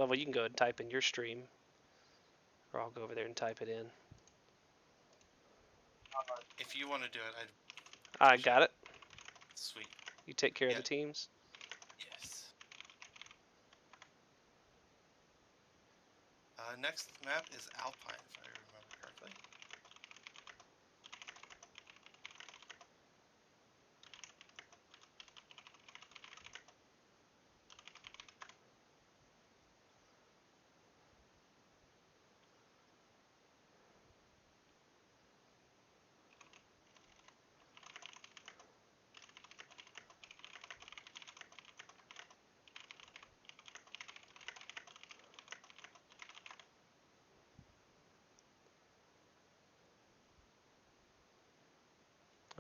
Level, you can go ahead and type in your stream, or I'll go over there and type it in. If you want to do it, I got it. Sweet. You take care of the teams. Yes. Next map is Alpine, if I remember correctly.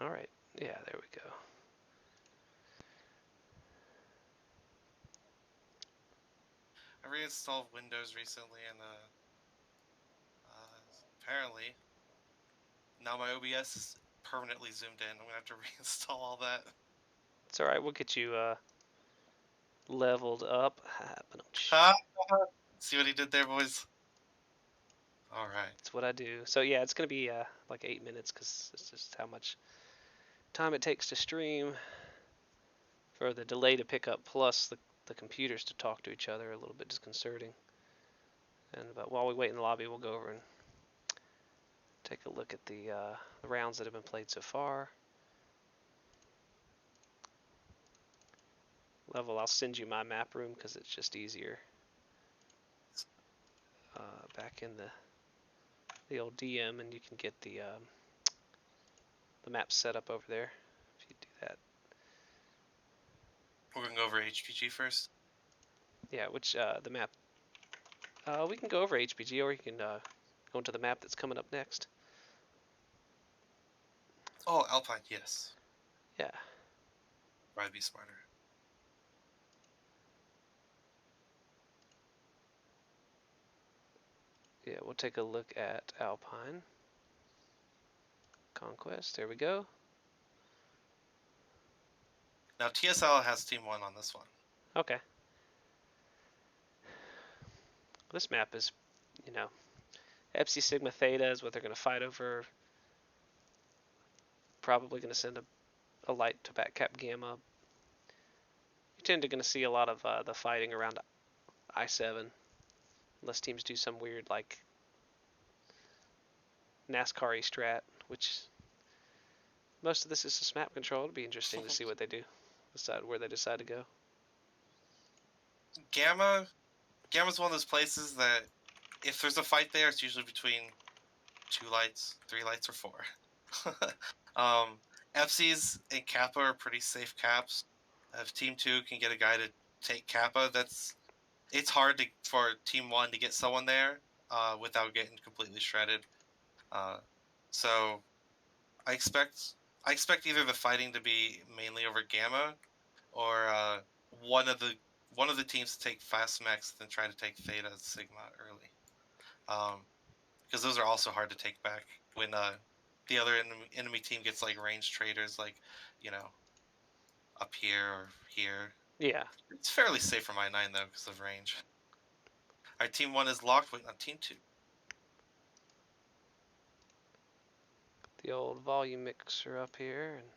All right. Yeah, there we go. I reinstalled Windows recently, and apparently now my OBS is permanently zoomed in. I'm gonna have to reinstall all that. It's all right. We'll get you leveled up. See what he did there, boys? All right. That's what I do. So yeah, it's gonna be like 8 minutes because it's just how much time it takes to stream for the delay to pick up, plus the computers to talk to each other, a little bit disconcerting. But while we wait in the lobby, we'll go over and take a look at the rounds that have been played so far. Level, I'll send you my map room because it's just easier. Back in the old DM, and you can get the map set up over there if you do that. We're gonna go over HPG first. Yeah, which the map. We can go over HPG, or you can go into the map that's coming up next. Oh, Alpine, yes. Yeah. Probably be smarter. Yeah, we'll take a look at Alpine. Conquest, there we go. Now TSLL has Team 1 on this one. Okay. This map is, you know, Epsilon Sigma Theta is what they're going to fight over. Probably going to send a light to back cap Gamma. You tend to going to see a lot of the fighting around I7, unless teams do some weird like NASCAR-y strat, which most of this is just map control. It'll be interesting to see what they do, decide where they decide to go. Gamma's one of those places that if there's a fight there, it's usually between 2 lights, 3 lights, or 4. FCs and Kappa are pretty safe caps. If Team 2 can get a guy to take Kappa, it's hard for Team 1 to get someone there without getting completely shredded. So I expect either the fighting to be mainly over Gamma, or one of the teams to take fast mechs and try to take Theta and Sigma early. Because those are also hard to take back when the other enemy team gets like range traders, like, up here or here. Yeah. It's fairly safe for my 9 though because of range. Our Team 1 is locked, waiting on Team 2. The old volume mixer up here and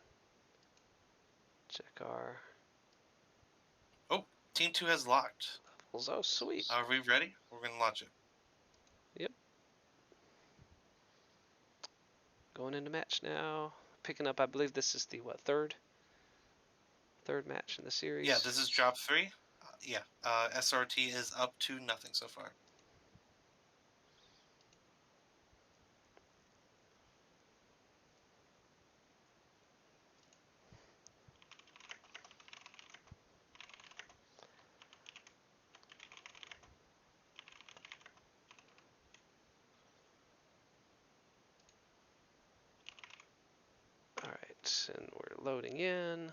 check our Oh, Team 2 has locked. levels. Oh, sweet. Are we ready? We're going to launch it. Yep. Going into match now. Picking up, I believe this is the third match in the series. Yeah, this is drop 3. SRT is up to nothing so far. All right, and we're loading in.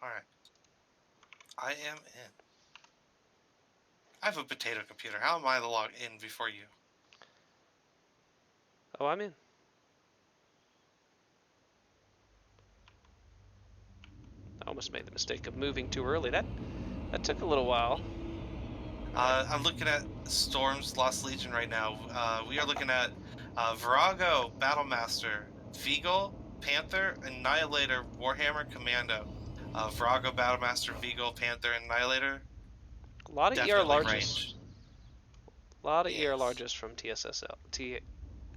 All right. I am in. I have a potato computer. How am I to log in before you? Oh, I'm in. I almost made the mistake of moving too early. That took a little while. I'm looking at Storm's Lost Legion right now. We are looking at Virago, Battlemaster, Vigal, Panther, Annihilator, Warhammer, Commando. Virago, Battlemaster, Vigal, Panther, Annihilator. A lot of ER Definitely larges. range. A lot of ER Yes. larges from TSSL.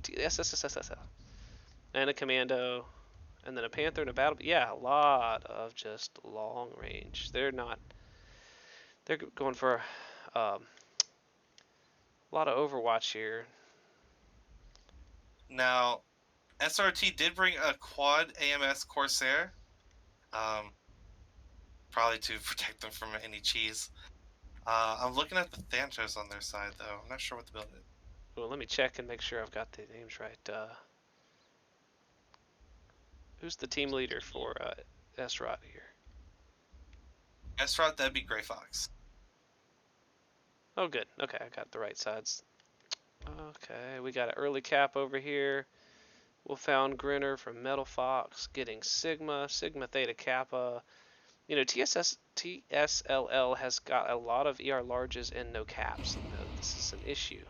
TSSL. And a commando. And then a panther and a battle. Yeah, a lot of just long range. They're not. They're going for a lot of Overwatch here. Now, SRT did bring a quad AMS Corsair. Um, Probably to protect them from any cheese. I'm looking at the Thanatos on their side, though. I'm not sure what the build is. Well, let me check and make sure I've got the names right. Who's the team leader for SROT here? Esrot, that'd be Grey Fox. Oh, good. Okay, I got the right sides. Okay, we got an early cap over here. Wolfhound Grinner from Metal Fox getting Sigma Theta Kappa. You know, TSLL has got a lot of ER larges and no caps. This is an issue.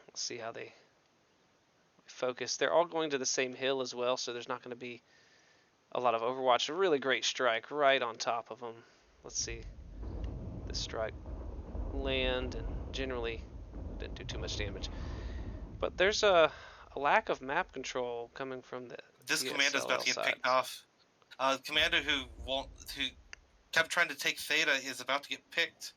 Let's see how they focus. They're all going to the same hill as well, so there's not going to be a lot of Overwatch. A really great strike right on top of them. Let's see. This strike land and generally didn't do too much damage. But there's a lack of map control coming from the This Commando's about TSLL to get side. picked off. Commander who kept trying to take Theta is about to get picked.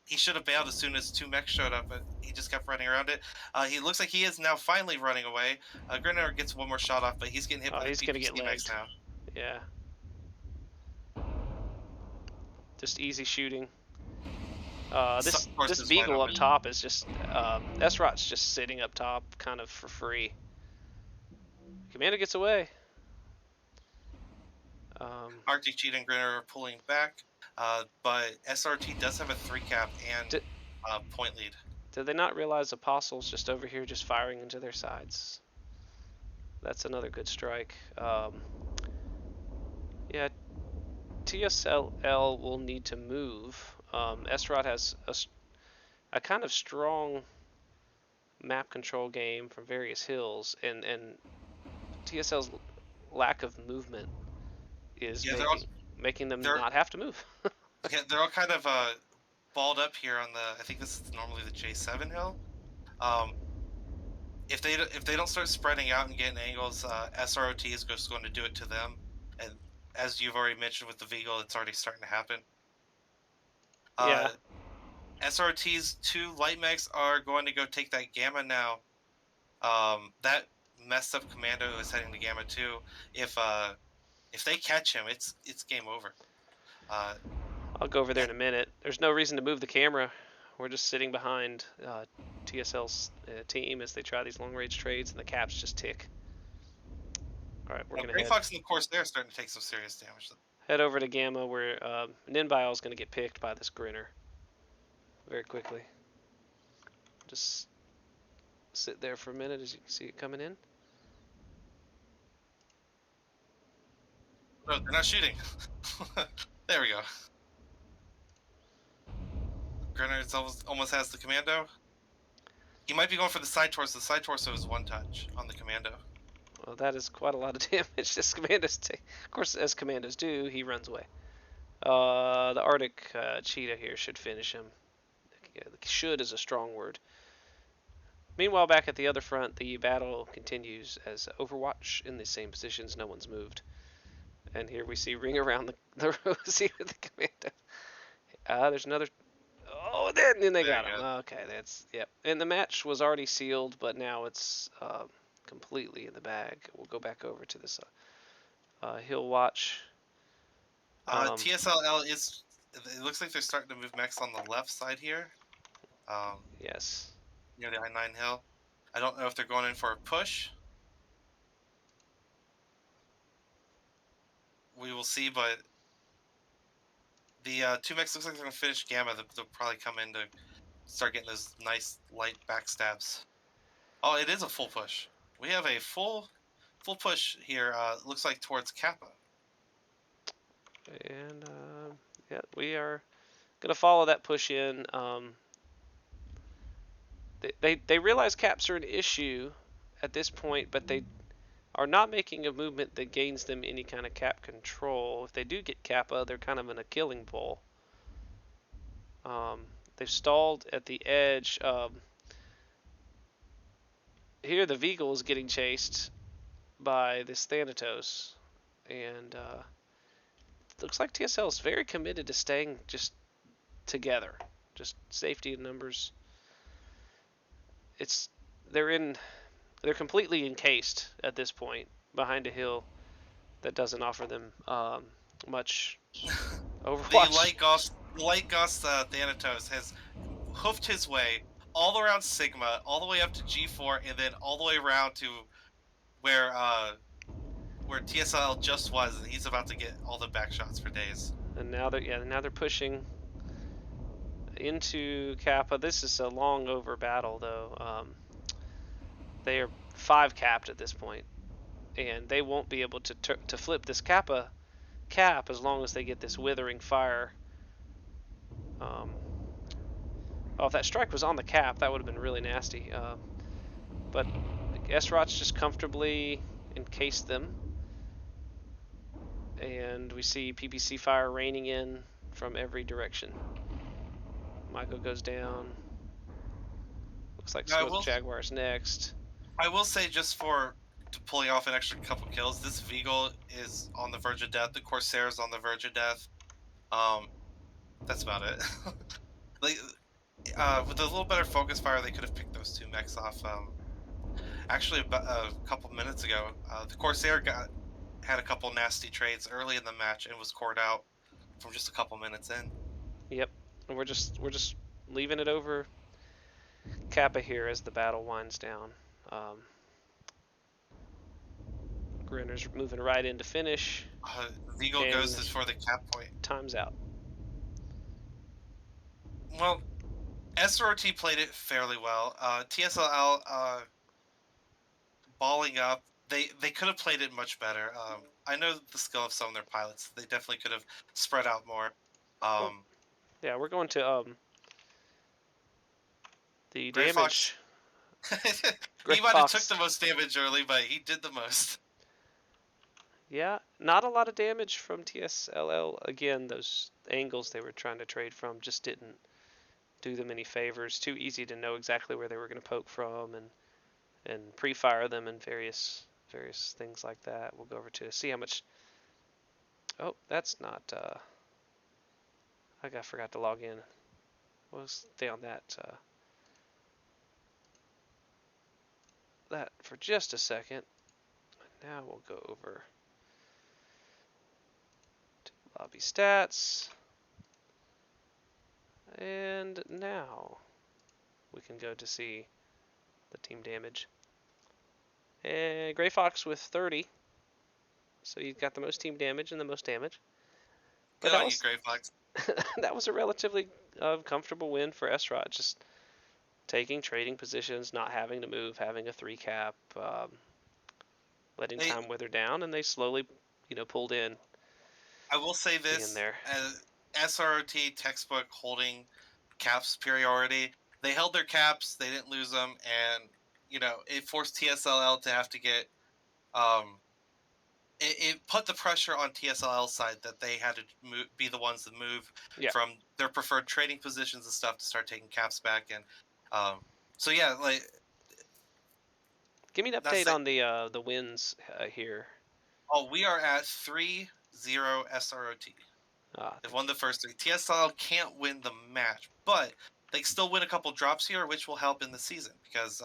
He should have bailed as soon as two mechs showed up, but he just kept running around it. He looks like he is now finally running away. Grenadier gets one more shot off, but he's getting hit Oh, by the he's gonna get PPC mechs legged. now. Yeah. Just easy shooting. This Beagle up top is just SROT's just sitting up top, kind of for free. Commander gets away. Arctic Cheetah and Grenadier are pulling back, but SRT does have a 3 cap and point lead. Did they not realize Apostle's just over here, just firing into their sides? That's another good strike. Yeah, TSLL will need to move. SROT has a kind of strong map control game from various hills, and TSL's lack of movement is making them not have to move. Yeah, they're all kind of balled up here on the. I think this is normally the J7 hill. If they don't start spreading out and getting angles, SROT is just going to do it to them. And as you've already mentioned with the Vigal, it's already starting to happen. Yeah. SRT's 2 light mechs are going to go take that Gamma now. That messed up Commando is heading to Gamma too. If they catch him, it's game over. I'll go over there in a minute. There's no reason to move the camera. We're just sitting behind TSL's team as they try these long-range trades, and the caps just tick. All right, we're going to Fox and the Corsair are starting to take some serious damage. Head over to Gamma, where Ninbile is going to get picked by this Grinner very quickly. Just sit there for a minute as you can see it coming in. No, they're not shooting. There we go. Grinner almost has the Commando. He might be going for the side torso. The side torso is 1 touch on the Commando. Well, that is quite a lot of damage. This Commando's of course, as Commandos do, he runs away. The Arctic Cheetah here should finish him. Should is a strong word. Meanwhile, back at the other front, the battle continues as Overwatch in the same positions. No one's moved. And here we see ring around the rosy with the Commando. There's another. Oh, then they got him. Okay, that's yep. And the match was already sealed, but now it's completely in the bag. We'll go back over to this hill watch. TSLL is. It looks like they're starting to move mechs on the left side here. Yes. Near the I-9 hill. I don't know if they're going in for a push. We will see, but the 2 mechs looks like they're going to finish Gamma. They'll probably come in to start getting those nice light backstabs. Oh, it is a full push. We have a full push here. Looks like towards Kappa. And yeah, we are gonna follow that push in. They realize caps are an issue at this point, but they are not making a movement that gains them any kind of cap control. If they do get Kappa, they're kind of in a killing bull. They've stalled at the edge. Here, the Beagle is getting chased by this Thanatos, and it looks like TSL is very committed to staying just together, just safety in numbers. It's they're in they're completely encased at this point behind a hill that doesn't offer them much The Overwatch. Light Ghost Thanatos has hoofed his way all around Sigma, all the way up to G4, and then all the way around to where TSLL just was, and he's about to get all the back shots for days. And now they're pushing into Kappa. This is a long over battle though. They are 5 capped at this point, and they won't be able to flip this Kappa cap as long as they get this withering fire. Um, oh, if that strike was on the cap, that would have been really nasty. But S-Rot's just comfortably encased them, and we see PPC fire raining in from every direction. Michael goes down. Looks like Now, Smoke Jaguar's next. I will say, just for pulling off an extra couple kills, this Vigal is on the verge of death. The Corsair is on the verge of death. That's about it. Like, with a little better focus fire, they could have picked those 2 mechs off. Actually, about a couple minutes ago, the Corsair had a couple nasty trades early in the match and was cored out from just a couple minutes in. Yep, and we're just leaving it over Kappa here as the battle winds down. Grinner's moving right in to finish. Vigal goes for the cap point. Time's out. Well, SRT played it fairly well. TSLL balling up. They could have played it much better. I know the skill of some of their pilots. They definitely could have spread out more. Yeah, we're going to the Gray damage. He might have took the most damage early, but he did the most. Yeah, not a lot of damage from TSLL. Again, those angles they were trying to trade from just didn't do them any favors. Too easy to know exactly where they were going to poke from and pre-fire them and various things like that. We'll go over to see how much. Oh, that's not. I forgot to log in. We'll stay on that. That for just a second. Now we'll go over to lobby stats. And now we can go to see the team damage. And Gray Fox with 30. So he's got the most team damage and the most damage. But Good on you, Gray Fox. that was a relatively comfortable win for S-Rod. Just taking trading positions, not having to move, having a 3 cap, letting time wither down, and they slowly, pulled in. I will say this: SROT textbook holding cap superiority. They held their caps, they didn't lose them, and it forced TSLL to have to get. It put the pressure on TSLL's side that they had to be the ones that move from their preferred trading positions and stuff to start taking caps back. And so yeah, like. Give me an update on the wins here. Oh, we are at 3-0 SROT. They've won the first 3. TSLL can't win the match, but they still win a couple drops here, which will help in the season because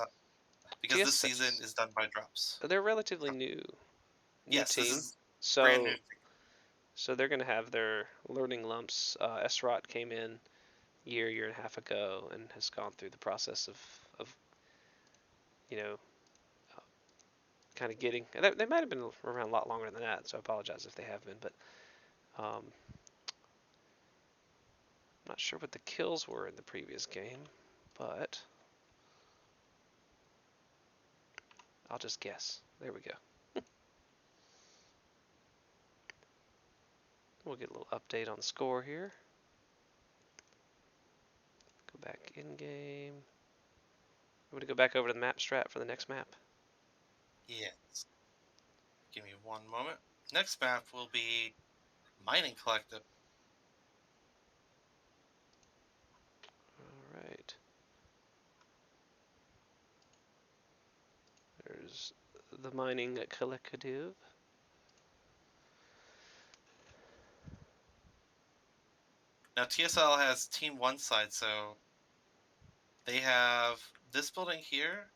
this season is done by drops. They're relatively new yes, team, this is brand new. So they're going to have their learning lumps. SROT came in year and a half ago and has gone through the process of kind of getting. They might have been around a lot longer than that, so I apologize if they have been. But I'm not sure what the kills were in the previous game, but I'll just guess. There we go. We'll get a little update on the score here. Go back in game. I'm going to go back over to the map strat for the next map. Yes. Give me one moment. Next map will be Mining Collective. All right. There's the mining collective. Now TSL has Team 1 side, so they have this building here.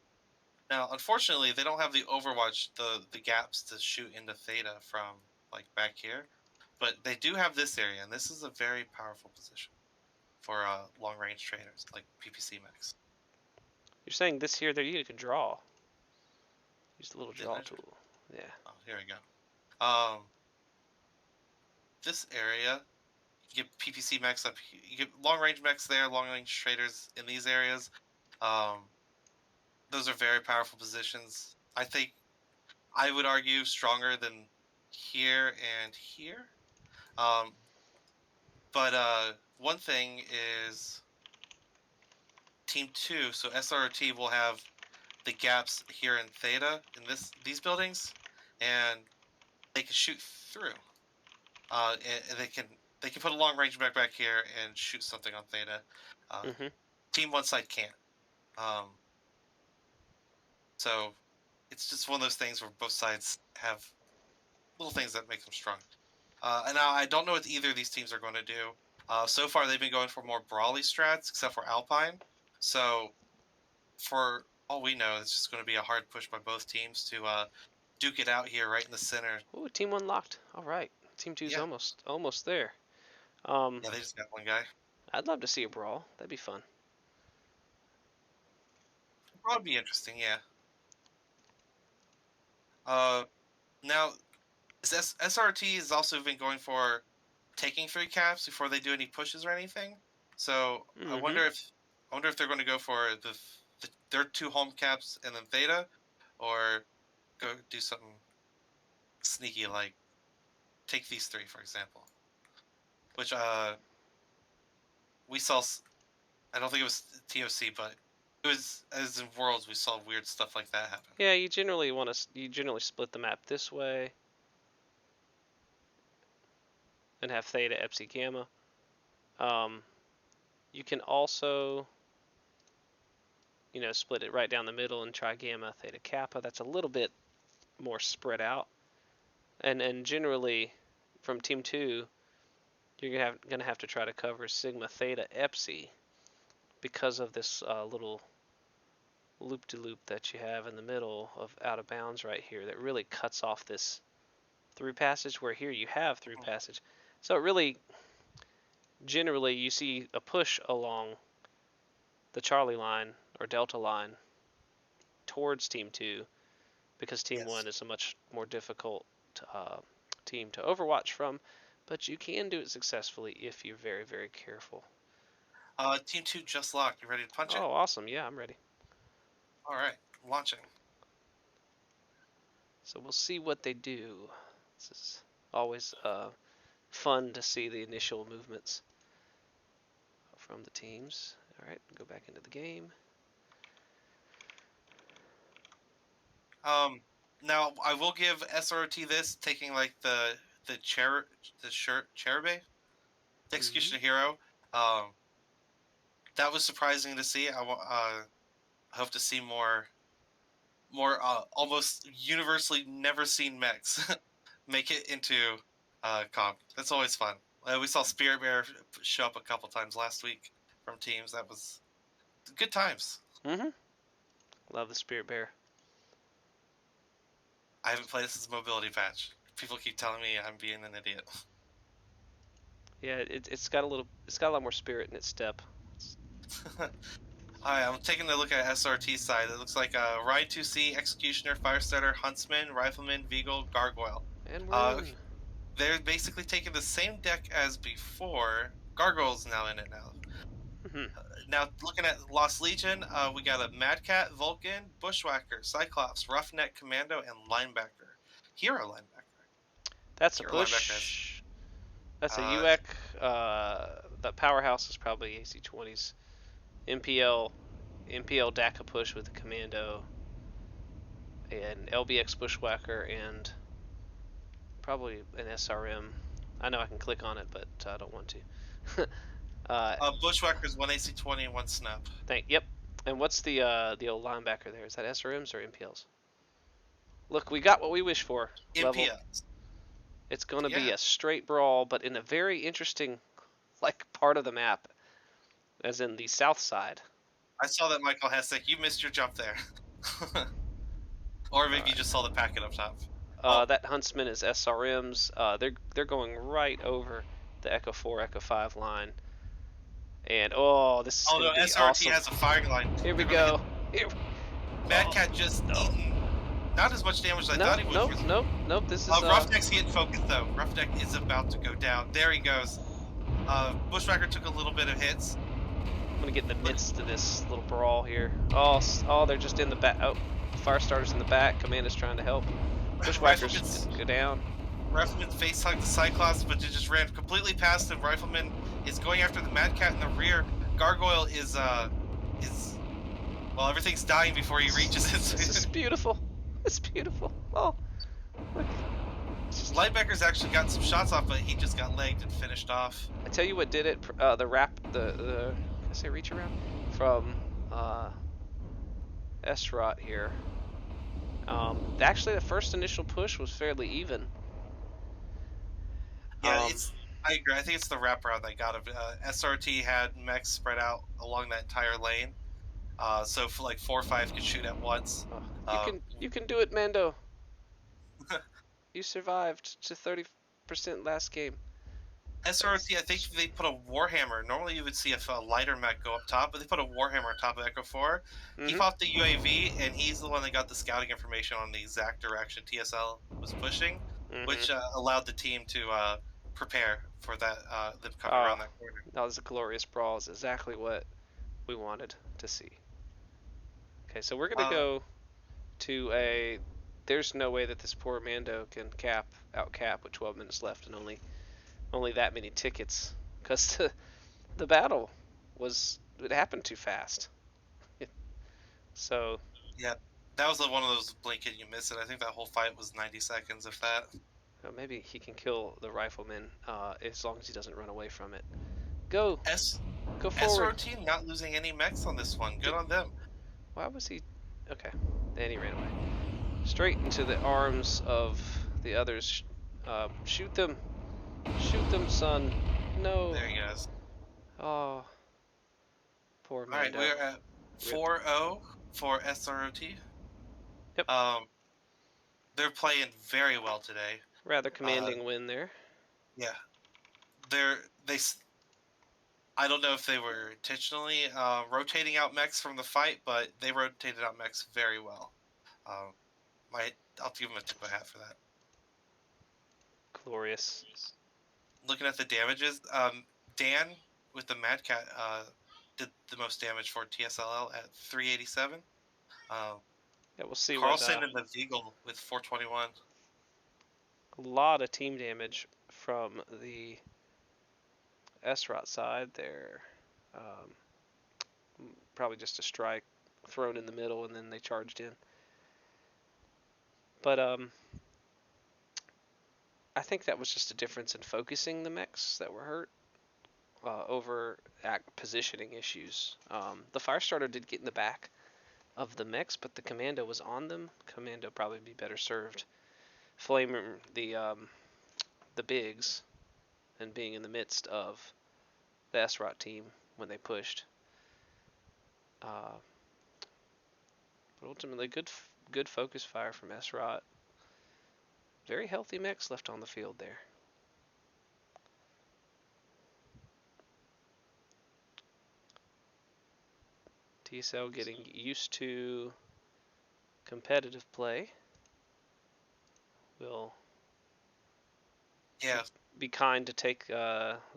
Now, unfortunately, they don't have the Overwatch, the gaps to shoot into Theta from like back here, but they do have this area, and this is a very powerful position for long range traders like PPC mechs. You're saying this here, there you can draw. Use the little Didn't draw I? tool. Yeah. Oh, here we go. This area, you get PPC mechs up. You get long range mechs there, long range traders in these areas. Those are very powerful positions. I think I would argue stronger than here and here. Um, but one thing is Team 2, so SRT will have the gaps here in Theta in these buildings, and they can shoot through. And they can put a long range back here and shoot something on Theta. Mm-hmm. Team 1 side can't. So it's just one of those things where both sides have little things that make them strong. And now I don't know what either of these teams are going to do. So far, they've been going for more brawly strats, except for Alpine. So, for all we know, it's just going to be a hard push by both teams to duke it out here, right in the center. Ooh, team 1 locked. All right. Team 2's Yeah, almost there. yeah, they just got one guy. I'd love to see a brawl. That'd be fun. It'd probably be interesting, yeah. Now, SRT has also been going for taking 3 caps before they do any pushes or anything. So I Mm-hmm. wonder if they're going to go for their 2 home caps and then Theta, or go do something sneaky like take these 3 for example, which we saw. I don't think it was TOC, but it was as in Worlds we saw weird stuff like that happen. Yeah, you generally split the map this way and have Theta, Epsilon, Gamma. You can also, split it right down the middle and try Gamma, Theta, Kappa. That's a little bit more spread out. And generally, from Team 2, you're gonna have to try to cover Sigma, Theta, Epsi because of this little loop-de-loop that you have in the middle of out of bounds right here that really cuts off this through passage, where here you have through passage. So it really, generally, you see a push along the Charlie line or Delta line towards Team 2 because Team Yes. 1 is a much more difficult team to overwatch from, but you can do it successfully if you're very, very careful. Team 2 just locked. You ready to punch it? Oh, awesome. Yeah, I'm ready. All right, launching. So we'll see what they do. This is always fun to see the initial movements from the teams. All right, go back into the game. Now I will give SRT this, taking like the Cherube, the Executioner Hero. That was surprising to see. I hope to see more almost universally never seen mechs make it into comp. That's always fun. We saw Spirit Bear show up a couple times last week from teams. That was good times. Mm-hmm. Love the Spirit Bear. I haven't played this as a mobility patch. People keep telling me I'm being an idiot. Yeah, it's got a lot more spirit in its step. Alright, I'm taking a look at SRT side. It looks like Ride 2C, Executioner, Firestarter, Huntsman, Rifleman, Beagle, Gargoyle. And we're in. They're basically taking the same deck as before. Gargoyle's now in it now. Mm-hmm. Now, looking at Lost Legion, we got a Mad Cat, Vulcan, Bushwhacker, Cyclops, Roughneck, Commando, and Linebacker. Hero Linebacker. That's a Hero push. That's a UEC. The powerhouse is probably AC-20s. MPL DACA push with the commando, an LBX bushwhacker, and probably an SRM. I know I can click on it, but I don't want to. Bushwhackers, one AC-20 and one snap. Yep. And what's the old linebacker there? Is that SRMs or MPLs? Look, we got what we wish for. Level. MPLs. It's going to be Yeah. a straight brawl, but in a very interesting part of the map, as in the south side. I saw that, Michael Hessick. You missed your jump there. Or maybe you just saw the packet up top. That Huntsman is SRMs. They're going right over the Echo 4, Echo 5 line. And this is going No, to be SRT awesome. has a firing line. Here we go. Mad Cat just eaten not as much damage as I thought he would. Nope. This is Roughneck's getting focused though. Roughneck is about to go down. There he goes. Bushwhacker took a little bit of hits. I'm gonna get in the midst of this little brawl here. They're just in the back. Oh, Firestarter's in the back. Command is trying to help. Bushwhackers go down. Rifleman face hugged the Cyclops, but it just ran completely past him. Rifleman is going after the Mad Cat in the rear. Gargoyle is well, everything's dying before he reaches it. This is beautiful. It's beautiful. Oh, look. Lightbacker's actually got some shots off, but he just got legged and finished off. I tell you what did it. The can I say reach around from SROT here. Actually, the first initial push was fairly even. Yeah, I agree. I think it's the wraparound that got him. SRT had mechs spread out along that entire lane, so for like 4 or 5 could shoot at once. You can do it, Mando. You survived to 30% last game. SRT, I think they put a Warhammer. Normally you would see a lighter mech go up top, but they put a Warhammer on top of Echo 4. Mm-hmm. He fought the UAV, and he's the one that got the scouting information on the exact direction TSL was pushing, which allowed the team to prepare for that, them coming around that corner. That was a glorious brawl. It's exactly what we wanted to see. Okay, so we're going to go to a... There's no way that this poor Mando can out cap with 12 minutes left and only that many tickets, because the battle it happened too fast. So yeah, that was one of those blink and you miss it. I think that whole fight was 90 seconds, if that. Maybe he can kill the rifleman as long as he doesn't run away from it. Go forward. SRT not losing any mechs on this one. Good on them. Why was he? Okay, and he ran away straight into the arms of the others. Shoot them, son. No. There he goes. Oh, poor Mando. All right, we're at 4-0 for SROT. Yep. They're playing very well today. Rather commanding win there. Yeah, I don't know if they were intentionally rotating out mechs from the fight, but they rotated out mechs very well. I'll give them a tip of the hat for that. Glorious. Looking at the damages, Dan with the Mad Cat did the most damage for TSLL at 387. Yeah, we'll see. Carlson and the Eagle with 421. A lot of team damage from the SROT side there. Probably just a strike thrown in the middle and then they charged in. But I think that was just a difference in focusing the mechs that were hurt over positioning issues. The Firestarter did get in the back of the mechs, but the Commando was on them. Commando probably be better served flaming the bigs and being in the midst of the SROT team when they pushed. But ultimately, good focus fire from SROT. Very healthy mechs left on the field there. TSL getting used to competitive play. Will be kind to take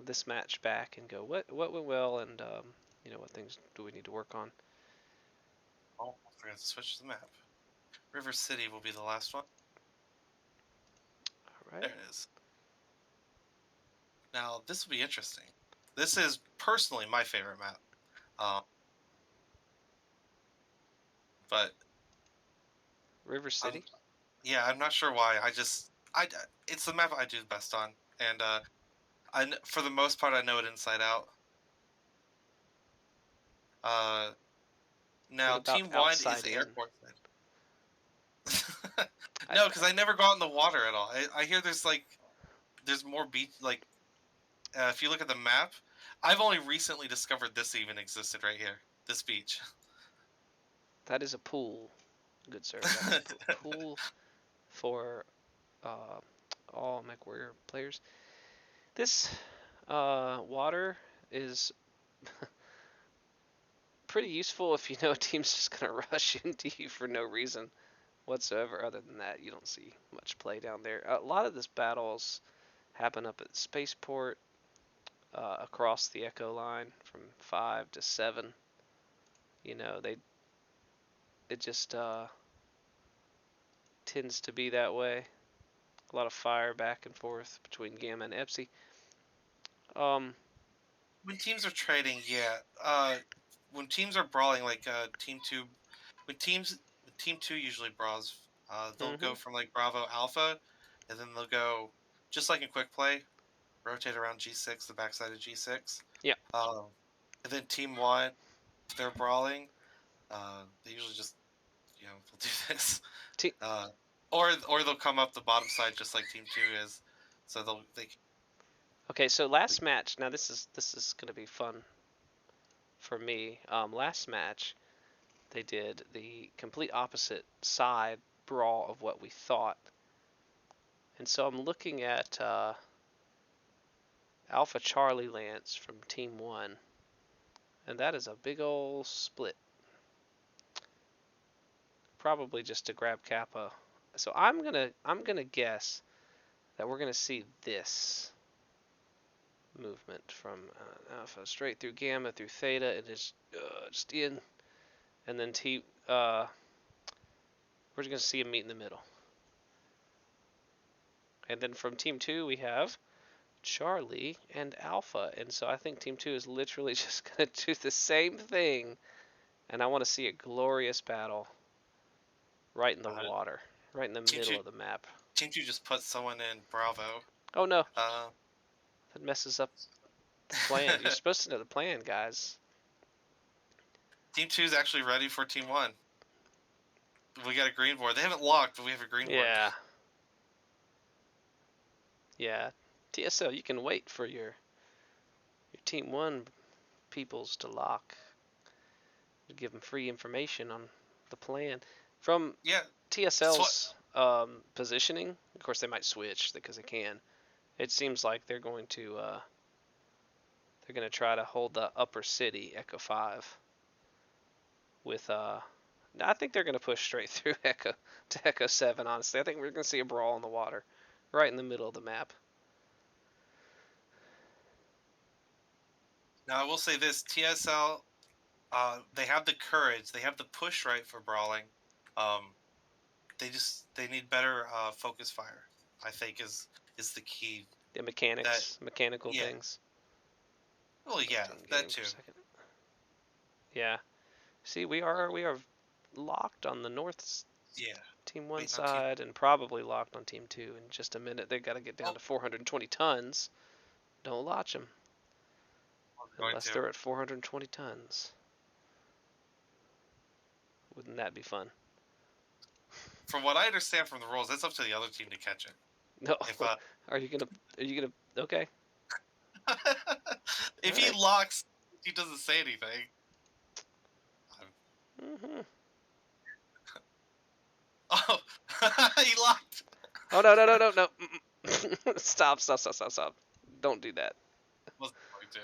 this match back and go what went well and what things do we need to work on. Oh, I forgot to switch the map. River City will be the last one. All right. There it is. Now this will be interesting. This is personally my favorite map. Um, but River I'm City. yeah, I'm not sure why. I it's the map I do best on, and for the most part I know it inside out. Uh, What Now about Team One is outside in? airport side. I, No, because I never go out in the water at all. I hear there's more beach if you look at the map, I've only recently discovered this even existed right here. This beach. that is a pool, good sir. That is a pool for uh, all MechWarrior players. This water is pretty useful if you know a team's just gonna rush into you for no reason whatsoever. Other than that, you don't see much play down there. A lot of this battles happen up at Spaceport, across the Echo line from 5 to 7. You know, it just tends to be that way. A lot of fire back and forth between Gamma and Epsi. Um, When teams are trading, yeah. When teams are brawling, like Team Two, when Team Two usually brawls, they'll mm-hmm. go from like Bravo Alpha, and then they'll go just like in quick play, rotate around G6, the backside of G6. Yeah. Um, and then Team One, if they're brawling, they usually just they'll do this, T- uh, or they'll come up the bottom side just like Team Two is, so they okay, so last match. Now this is gonna be fun for me. Last match they did the complete opposite side brawl of what we thought, and so I'm looking at Alpha Charlie Lance from Team One, and that is a big old split. Probably just to grab Kappa. So I'm gonna guess that we're gonna see this movement from Alpha straight through Gamma through Theta and just in, and then we're just gonna see him meet in the middle. And then from Team Two we have Charlie and Alpha, and so I think Team Two is literally just gonna do the same thing, and I want to see a glorious battle right in the uh, water, right in the Team middle Two of the map. Team Two just put someone in Bravo. Oh no, Uh, that messes up the plan. You're supposed to know the plan, guys. Team Two is actually ready for Team One. We got a green board. They haven't locked, but we have a green board. Yeah, yeah. TSL, you can wait for your Team One peoples to lock. To give them free information on the plan from Yeah, that's what. TSL's positioning. Of course, they might switch because they can. It seems like they're going to try to hold the upper city Echo 5 with I think they're going to push straight through Echo to Echo 7. Honestly, I think we're going to see a brawl in the water, right in the middle of the map. Now I will say this: TSL, they have the courage, they have the push right for brawling. Um, they need better focus fire. I think is the key. The That mechanical yeah, things. well Back yeah, to in that game for too. a second. Yeah. See, we are locked on the north Yeah, Team 1 waiting on Team. side and probably locked on Team 2 in just a minute. They've got to get down Oh, to 420 tons. Don't launch them I'm going unless to. they're at 420 tons. Wouldn't that be fun? From what I understand from the rules, it's up to the other team to catch it. No. If Are you gonna? Are you gonna? Okay. All if he right. locks, he doesn't say anything. Mm-hmm. Oh, he locked. Oh no no no no no! Stop stop stop stop stop! Don't do that. Wasn't going to.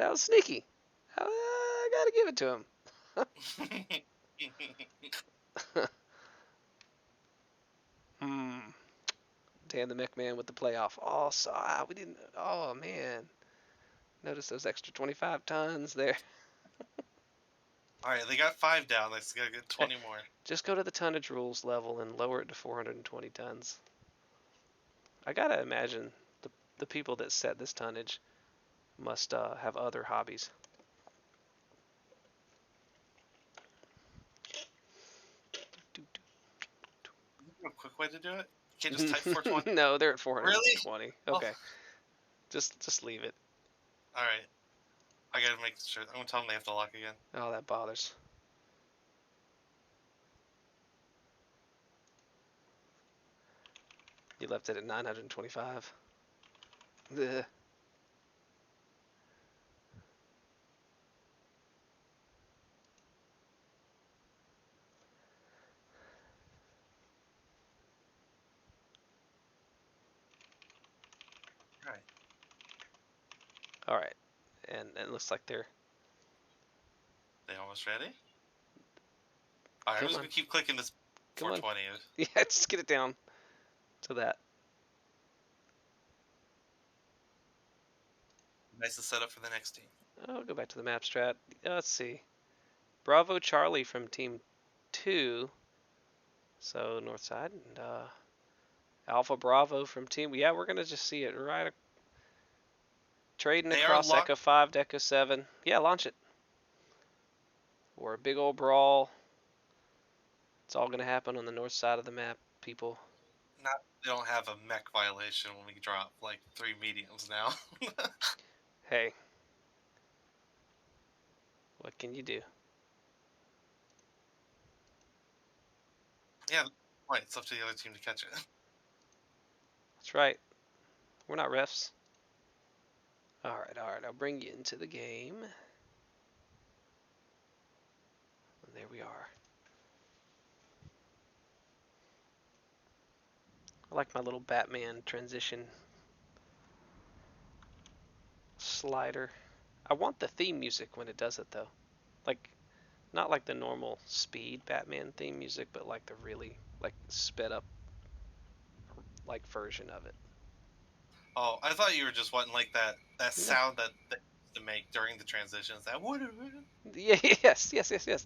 That was sneaky. I gotta give it to him. Hmm. Dan the Mech Man with the playoff. Oh, so we didn't. Oh man. Notice those extra 25 tons there. All right, they got 5 down. Let's go get 20 more. Just go to the tonnage rules level and lower it to 420 tons. I gotta imagine the people that set this tonnage must have other hobbies. A quick way to do it? You can't just type 420. No, they're at Really? 420. Oh, Okay, just leave it. all right. I gotta make sure. I'm gonna tell them they have to lock again. Oh, that bothers. You left it at 925. Ugh. All right. All right, and it looks like they're. They almost ready? All right, I'm Come just on, gonna keep clicking this come on. 420. Yeah, just get it down to that. Nice to set up for the next team. Oh, go back to the map strat. Let's see. Bravo Charlie from Team 2. So north side, and Alpha Bravo from Team. Yeah, we're gonna just see it right. Trading They are across locked. Echo 5 to Echo 7. Yeah, launch it. Or a big old brawl. It's all gonna happen on the north side of the map, people. They don't have a mech violation when we drop like 3 mediums now. Hey, what can you do? Yeah, right. It's up to the other team to catch it. That's right. We're not refs. All right. I'll bring you into the game. And there we are. I like my little Batman transition slider. I want the theme music when it does it though. Like not like the normal speed Batman theme music, but like the really like sped up like version of it. Oh, I thought you were just wanting like that No. sound that they used to make during the transitions. That would. Yeah, yes.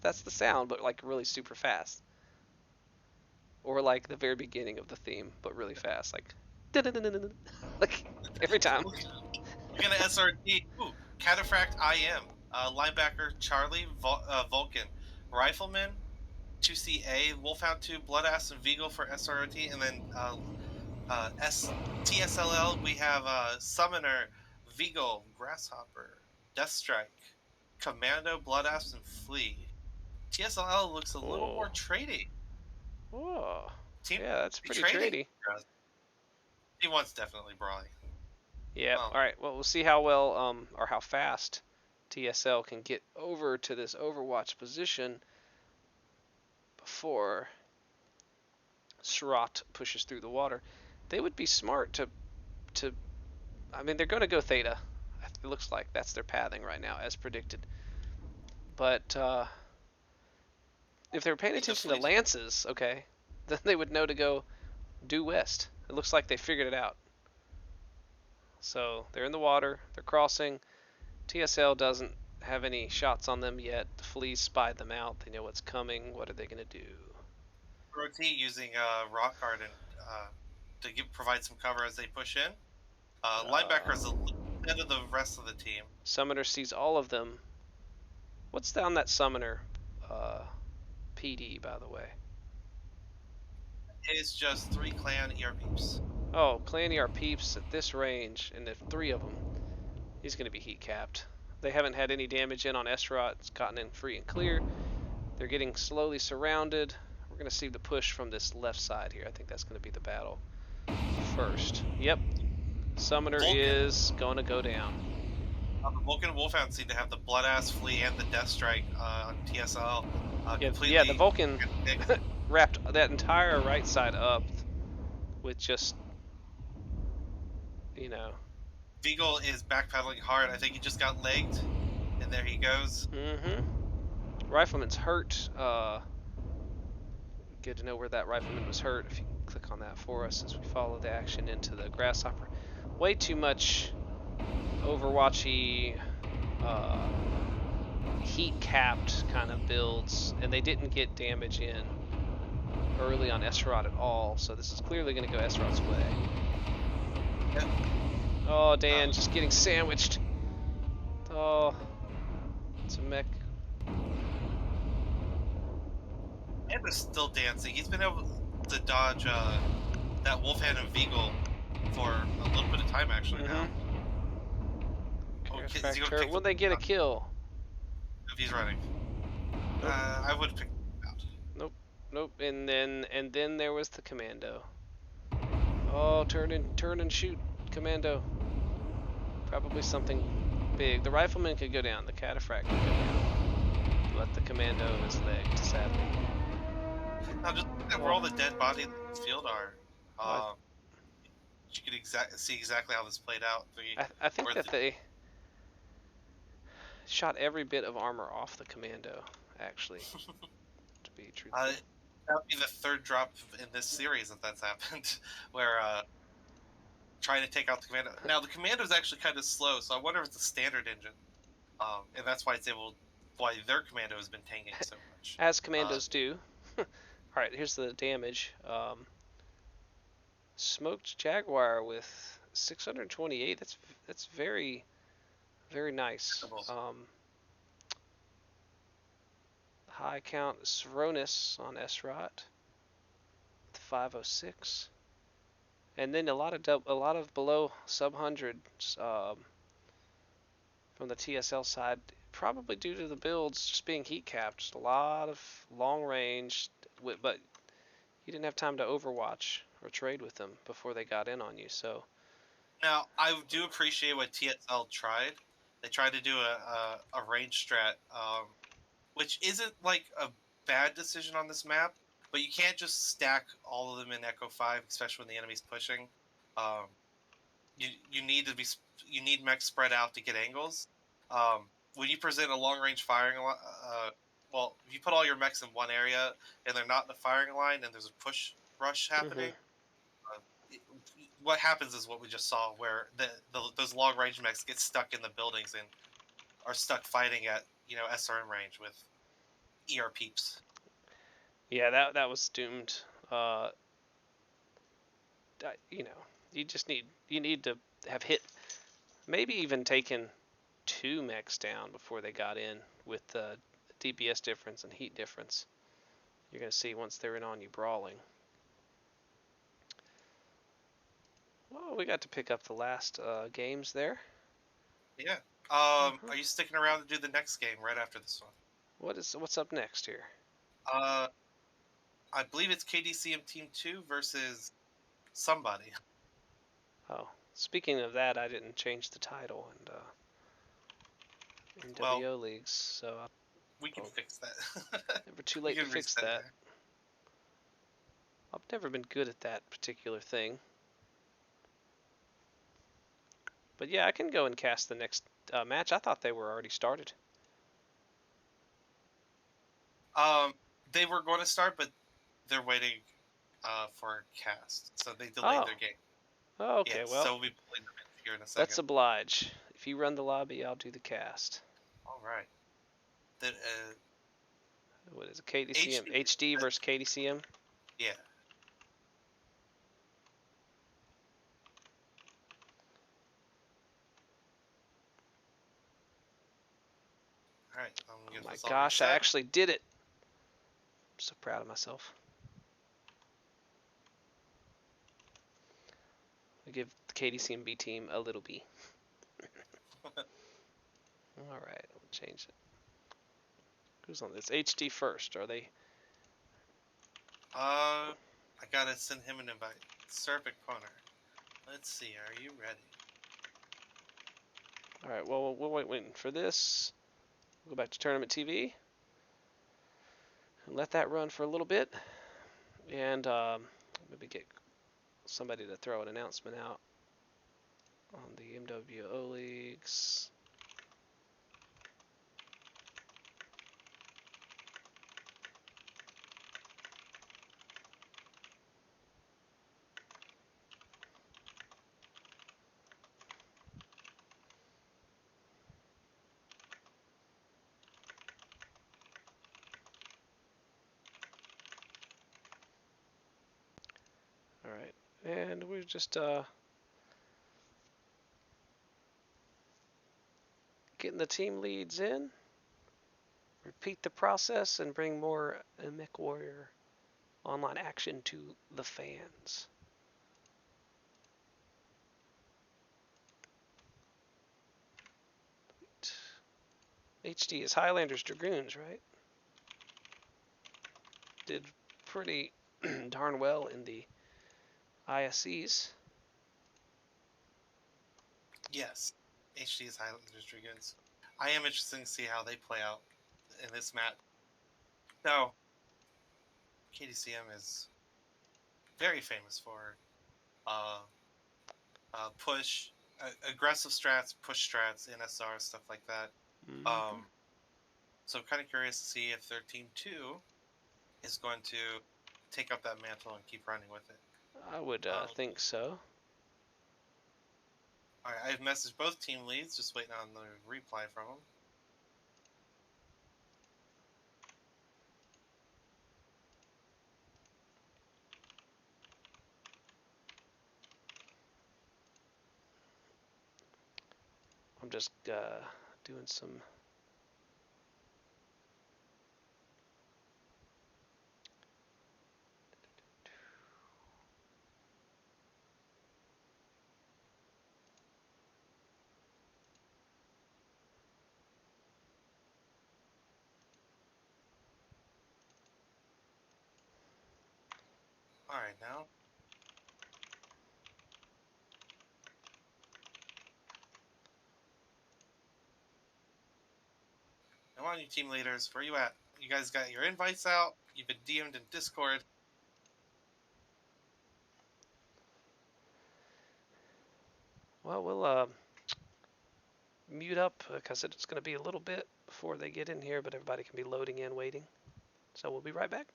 That's the sound, but like really super fast. Or like the very beginning of the theme, but really fast, like like every time. We're gonna SRT. Ooh, Cataphract IM. Linebacker Charlie Vulcan. Rifleman 2CA. Wolfhound 2 Bloodass and Vigo for SRT. And then TSLL we have Summoner Vigo Grasshopper Deathstrike Commando Bloodass and Flea. TSLL looks a little Oh, more tradey. oh, Team yeah, that's pretty trading. trady. Team one's definitely brawly. Yeah. Oh. All right. Well, we'll see how well or how fast TSL can get over to this Overwatch position before Srot pushes through the water. They would be smart to. I mean, they're going to go Theta. It looks like that's their pathing right now, as predicted. But if they were paying attention to lances, okay, then they would know to go due west. It looks like they figured it out. So they're in the water, they're crossing. TSL doesn't have any shots on them yet. The fleas spied them out. They know what's coming. What are they going to do? Roti using Rock Garden to provide some cover as they push in. Linebacker is a little ahead of the rest of the team. Summoner sees all of them. What's down that Summoner PD, by the way? It's just 3 clan ER peeps. Oh, Clan ER peeps at this range, and if 3 of them, he's going to be heat capped. They haven't had any damage in on Esrot. It's gotten in free and clear. They're getting slowly surrounded. We're going to see the push from this left side here. I think that's going to be the battle first. Yep. Summoner Vulcan is going to go down. The Vulcan and Wolfhound seem to have the Bloodass Flea and the Deathstrike on TSL. Yeah, the Vulcan wrapped that entire right side up with just, you know. Vigo is backpedaling hard. I think he just got legged, and there he goes. Rifleman's hurt. Good to know where that rifleman was hurt. If you can click on that for us as we follow the action into the Grasshopper. Way too much Overwatchy, heat capped kind of builds, and they didn't get damage in early on Esrod at all. So this is clearly going to go Esrod's way. Yep. Oh, Dan just getting sandwiched. Oh, it's a mech. Commando's still dancing. He's been able to dodge that Wolfhand and Vigal for a little bit of time actually now. Okay, is he gonna pick Will they get a kill? if he's running? Nope. I would pick him out. Nope. And then there was the commando. Oh, turn and shoot, commando. Probably something big. The rifleman could go down. The cataphract could go down. But the commando is legged, sadly. Now just look at where all the dead bodies in the field are. You could see exactly how this played out. I think that they shot every bit of armor off the commando, actually, to be truthful. That would be the third drop in this series that's happened, where trying to take out the commando. Now the commando is actually kind of slow, so I wonder if it's a standard engine, and that's why why their commando has been tanking so much. As commandos do. All right, here's the damage. Smoked Jaguar with 628. That's very, very nice. High count Saronis on Esrot with 506, and then a lot of below sub hundreds from the TSL side, probably due to the builds just being heat capped. Just a lot of long range, but you didn't have time to overwatch or trade with them before they got in on you. So now I do appreciate what TSL tried. They tried to do a range strat, which isn't like a bad decision on this map, but you can't just stack all of them in Echo 5, especially when the enemy's pushing. You need mechs spread out to get angles. When you present a long range firing well, if you put all your mechs in one area and they're not in the firing line and there's a push rush happening, what happens is what we just saw, where those long range mechs get stuck in the buildings and are stuck fighting at SRM range with ER peeps. Yeah, that was doomed. You need to have hit, maybe even taken 2 mechs down before they got in with the DPS difference and heat difference. You're going to see once they're in on you brawling. Well, we got to pick up the last games there. Yeah. Are you sticking around to do the next game right after this one? What's up next here? I believe it's KDCM Team 2 versus somebody. Oh, speaking of that, I didn't change the title in WO leagues, so we can fix that. Never too late to fix that. I've never been good at that particular thing. But yeah, I can go and cast the next match. I thought they were already started. They were going to start, but they're waiting for a cast, so they delayed their game. Oh, okay. Yeah, well, so we'll be playing them here in a second. Let's oblige. If you run the lobby, I'll do the cast. All right. What is it? KDCM HD versus KDCM? Yeah. Alright. Oh my gosh, I actually did it. I'm so proud of myself. I give the KDCM B team a little B. Alright, we'll change it. Who's on this? HD first, are they? I gotta send him an invite. Serpent Corner. Let's see, are you ready? Alright, well, we'll wait for this. We'll go back to Tournament TV. And let that run for a little bit. And maybe get somebody to throw an announcement out on the MWO leagues. All right, and we're just getting the team leads in. Repeat the process and bring more Mech Warrior online action to the fans. HD is Highlanders Dragoons, right? Did pretty darn well in the ISCs. Yes, HD is Highlanders Dragoons. I am interested to see how they play out in this match. Now, KDCM is very famous for uh, push, aggressive strats, push strats, NSR, stuff like that. Mm-hmm. So I'm kind of curious to see if their team two is going to take up that mantle and keep running with it. I would Um, think so. all right, I've messaged both team leads, just waiting on the reply from them. I'm just doing some. All right, now. Come on, you team leaders, where you at? You guys got your invites out? You've been DM'd in Discord. Well, we'll mute up because it's going to be a little bit before they get in here, but everybody can be loading in, waiting. So we'll be right back.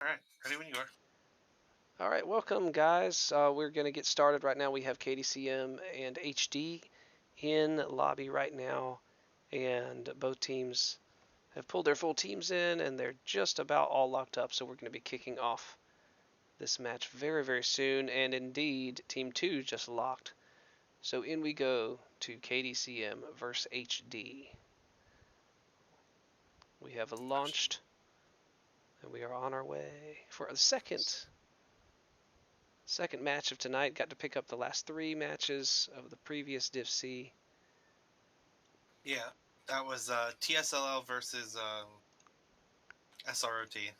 All right, ready when you are. All right, welcome guys. We're going to get started right now. We have KDCM and HD in lobby right now, and both teams have pulled their full teams in, and they're just about all locked up. So we're going to be kicking off this match very, very soon. And indeed, Team 2 just locked. So in we go to KDCM versus HD. We have launched, and we are on our way for the second match of tonight. Got to pick up the last 3 matches of the previous Div C. Yeah, that was TSLL versus SROT.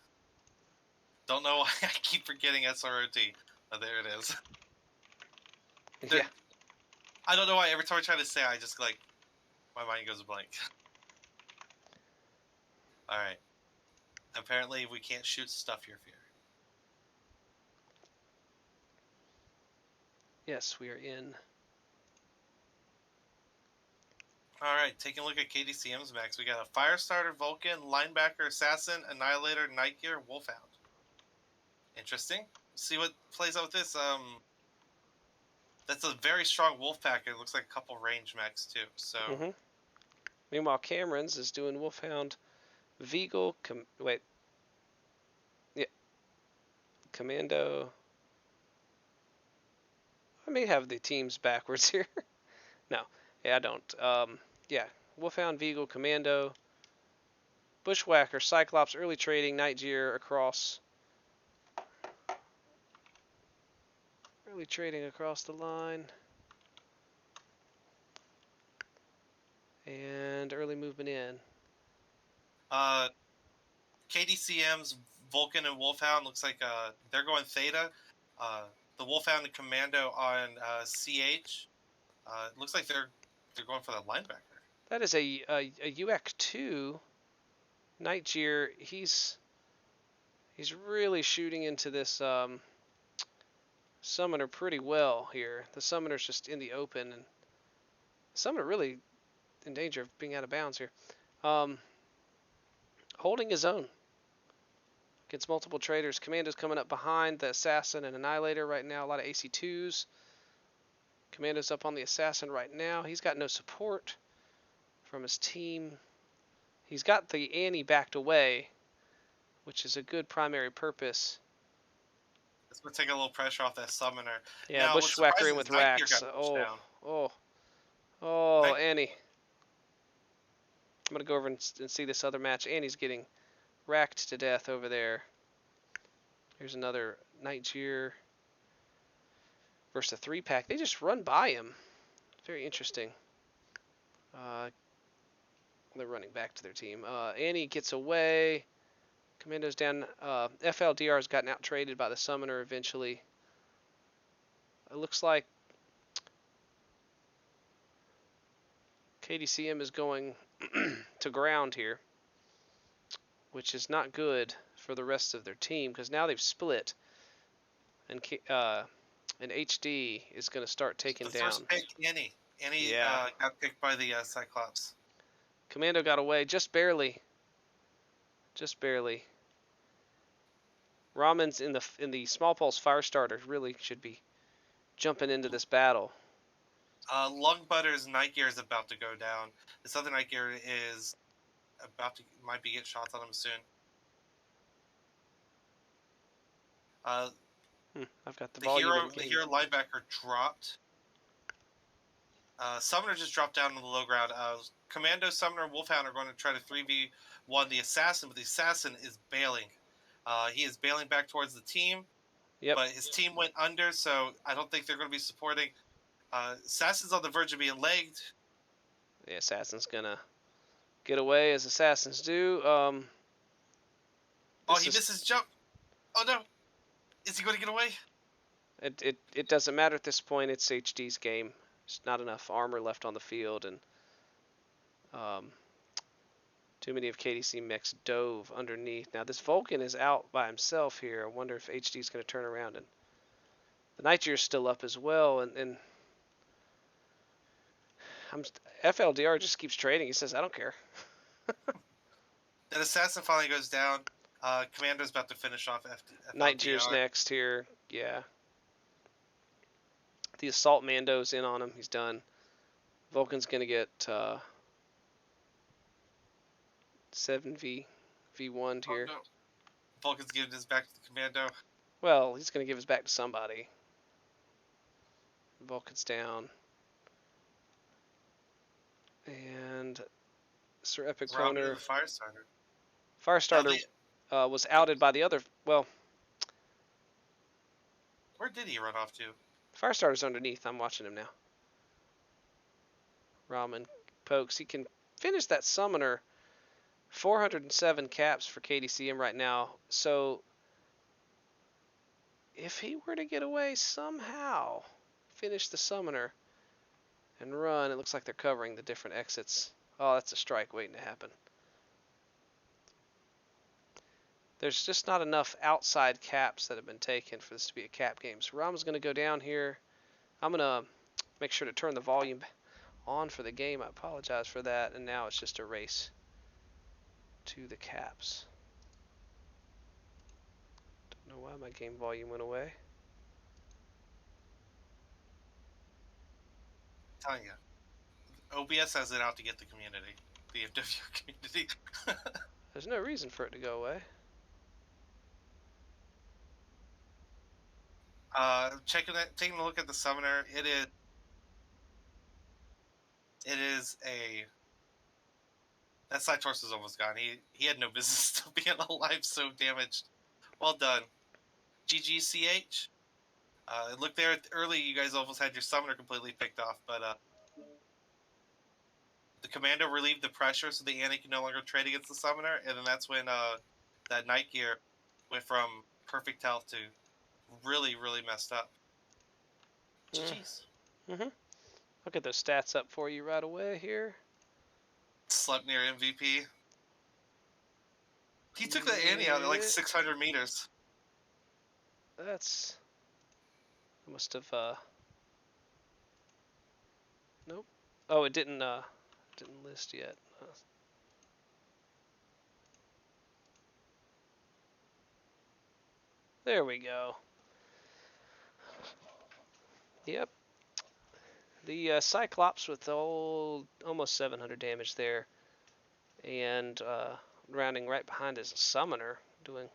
Don't know why I keep forgetting SROT. Oh, there it is. Yeah. I don't know why every time I try to say it, I just my mind goes blank. All right. Apparently, we can't shoot stuff here. Yes, we are in. All right, taking a look at KDCM's max. We got a Firestarter, Vulcan, Linebacker, Assassin, Annihilator, Nightgear, Wolfhound. Interesting. See what plays out with this. That's a very strong Wolfpack. It looks like a couple range mechs too. So. Meanwhile, Cameron's is doing Wolfhound, Veagle, Commando. I may have the teams backwards here. No, yeah, I don't. Yeah, Wolfhound, Veagle, Commando, Bushwhacker, Cyclops, Early Trading, Nightgear across. Early Trading across the line. And early movement in. KDCM's Vulcan and Wolfhound looks like they're going Theta. The Wolfhound and Commando on CH. It looks like they're going for the linebacker. That is a UAC 2 Nightgear. He's really shooting into this summoner pretty well here. The summoner's just in the open, and the summoner really in danger of being out of bounds here. Holding his own against multiple traders. Commando's coming up behind the Assassin and Annihilator right now. A lot of AC2s. Commando's up on the Assassin right now. He's got no support from his team. He's got the Annie backed away, which is a good primary purpose. This would take a little pressure off that summoner. Yeah, now, Bushwhacker in with racks. Annie. I'm going to go over and see this other match. Annie's getting racked to death over there. Here's another Nightgear versus a 3-pack. They just run by him. Very interesting. They're running back to their team. Annie gets away. Commando's down. FLDR's gotten out traded by the summoner eventually. It looks like KDCM is going to ground here, which is not good for the rest of their team because now they've split, and HD is going to start taking down. First pick, Annie. Annie got picked by the Cyclops. Commando got away just barely. Just barely. Ramon's in the small pulse Firestarter really should be jumping into this battle. Lungbutter's Nightgear is about to go down. This other Nightgear is might be getting shots on him soon. I've got the volume. The hero linebacker dropped. Summoner just dropped down on the low ground. Commando, Summoner, and Wolfhound are going to try to 3v1 the Assassin, but the Assassin is bailing. He is bailing back towards the team. Yep. But his team went under, so I don't think they're going to be supporting. Assassin's on the verge of being legged. The Assassin's going to get away as Assassins do. He missed his jump. Oh, no. Is he going to get away? It doesn't matter at this point. It's HD's game. There's not enough armor left on the field, and too many of KDC mechs dove underneath. Now this Vulcan is out by himself here. I wonder if HD's going to turn around, and the Nightgear's still up as well, and FLDR just keeps trading. He says, I don't care. That Assassin finally goes down. Commander's about to finish off Night Tier's FLDR. next here. Yeah. The Assault Mando's in on him. He's done. Vulcan's going to get 7V V1 Oh here. no. Vulcan's giving his back to the Commando. Well, he's going to give his back to somebody. Vulcan's down. And Sir Epic Robbie Kroner. the Firestarter. Firestarter was outed by the other. Well, where did he run off to? Firestarter's underneath. I'm watching him now. Ramen pokes. He can finish that summoner. 407 caps for KDCM right now. So if he were to get away somehow, finish the summoner and run, it looks like they're covering the different exits. Oh, that's a strike waiting to happen. There's just not enough outside caps that have been taken for this to be a cap game. So Ramen's going to go down here. I'm going to make sure to turn the volume on for the game. I apologize for that. And now it's just a race to the caps. Don't know why my game volume went away. I'm telling you. OBS has it out to get the community. The FW community. There's no reason for it to go away. Taking a look at the summoner, it is a. That side torso is almost gone. He had no business still being alive, so damaged. Well done. GGCH. Look there early, you guys almost had your summoner completely picked off, but the Commando relieved the pressure so the Annie can no longer trade against the summoner, and then that's when that Night Gear went from perfect health to really, really messed up. GG's. Mm-hmm. I'll get those stats up for you right away here. Slept near MVP. He took the Annie out at like 600 meters. That's... I must have... Nope. Oh, it didn't list yet. There we go. Yep. The Cyclops with almost 700 damage there. And rounding right behind is a Summoner, doing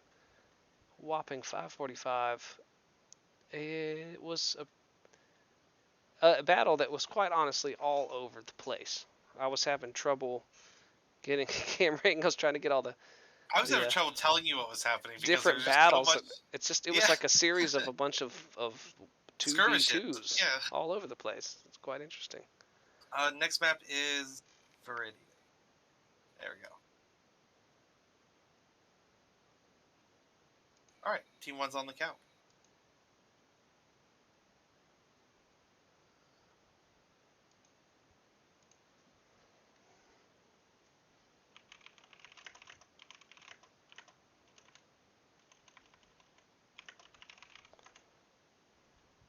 whopping 545. It was a battle that was quite honestly all over the place. I was having trouble getting camera angles, trying to get all the I was having trouble telling you what was happening because different there was just battles. so much. It was like a series of a bunch of 2v2s all over the place. It's quite interesting. Next map is Viridian. There we go. All right, Team 1's on the count.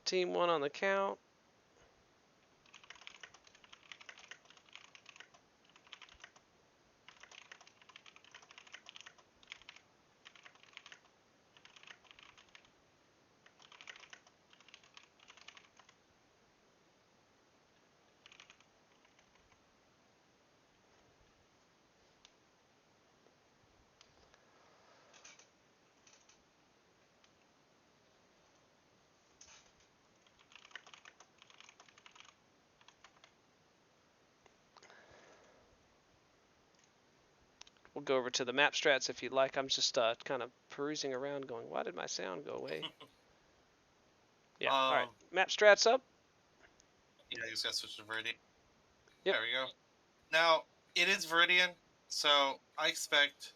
Team 1 on the count. We'll go over to the map strats if you'd like. I'm just kind of perusing around going, why did my sound go away? Yeah, all right. Map strats up. Yeah, you just got to switch to Viridian. Yep. There we go. Now, it is Viridian, so I expect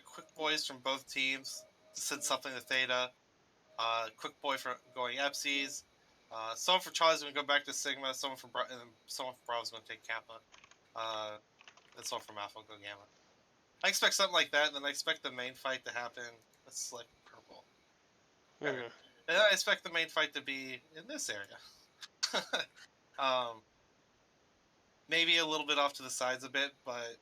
quick boys from both teams to send something to Theta. Quick boy for going Epsies. Someone for Charlie's going to go back to Sigma. Someone from Bravo's going to take Kappa. And someone from Alpha will go Gamma. I expect something like that, and then I expect the main fight to happen. Let's select purple. Mm-hmm. And I expect the main fight to be in this area. Maybe a little bit off to the sides a bit, but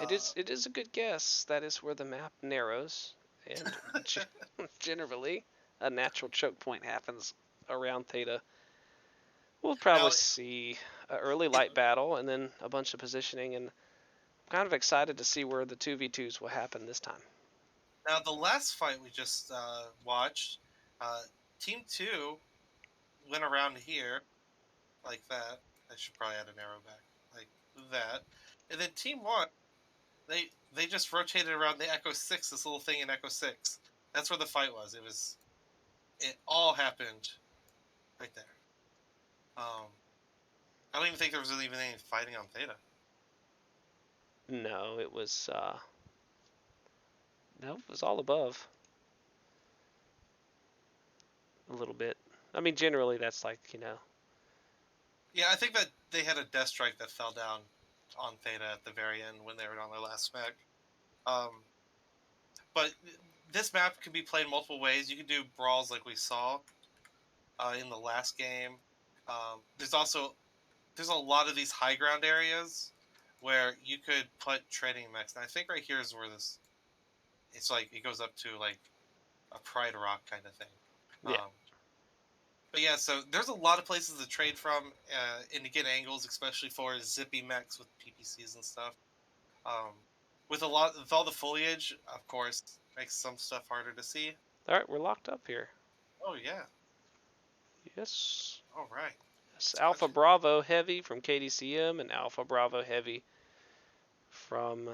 It is a good guess. That is where the map narrows, and generally, a natural choke point happens around Theta. We'll probably now, see an early it, light battle and then a bunch of positioning, and I'm kind of excited to see where the 2v2s will happen this time. now the last fight we just watched, uh, Team 2 went around here like that. I should probably add an arrow back like that, and then Team 1 they just rotated around the Echo 6, this little thing in Echo 6. That's where the fight was. It all happened right there. I don't even think there was even any fighting on Theta. No, it was no, it was all above a little bit. I mean, generally that's like Yeah, I think that they had a death strike that fell down on Theta at the very end when they were on their last mech. But this map can be played multiple ways. You can do brawls like we saw in the last game. There's a lot of these high ground areas where you could put training mechs. And I think right here is where it's like it goes up to like a Pride Rock kind of thing. yeah. But yeah, so there's a lot of places to trade from and to get angles, especially for zippy mechs with PPCs and stuff. Um, with all the foliage, of course, makes some stuff harder to see. All right, we're locked up here. Oh yeah. Yes. All right. Yes. Alpha Bravo Heavy from KDCM and Alpha Bravo Heavy from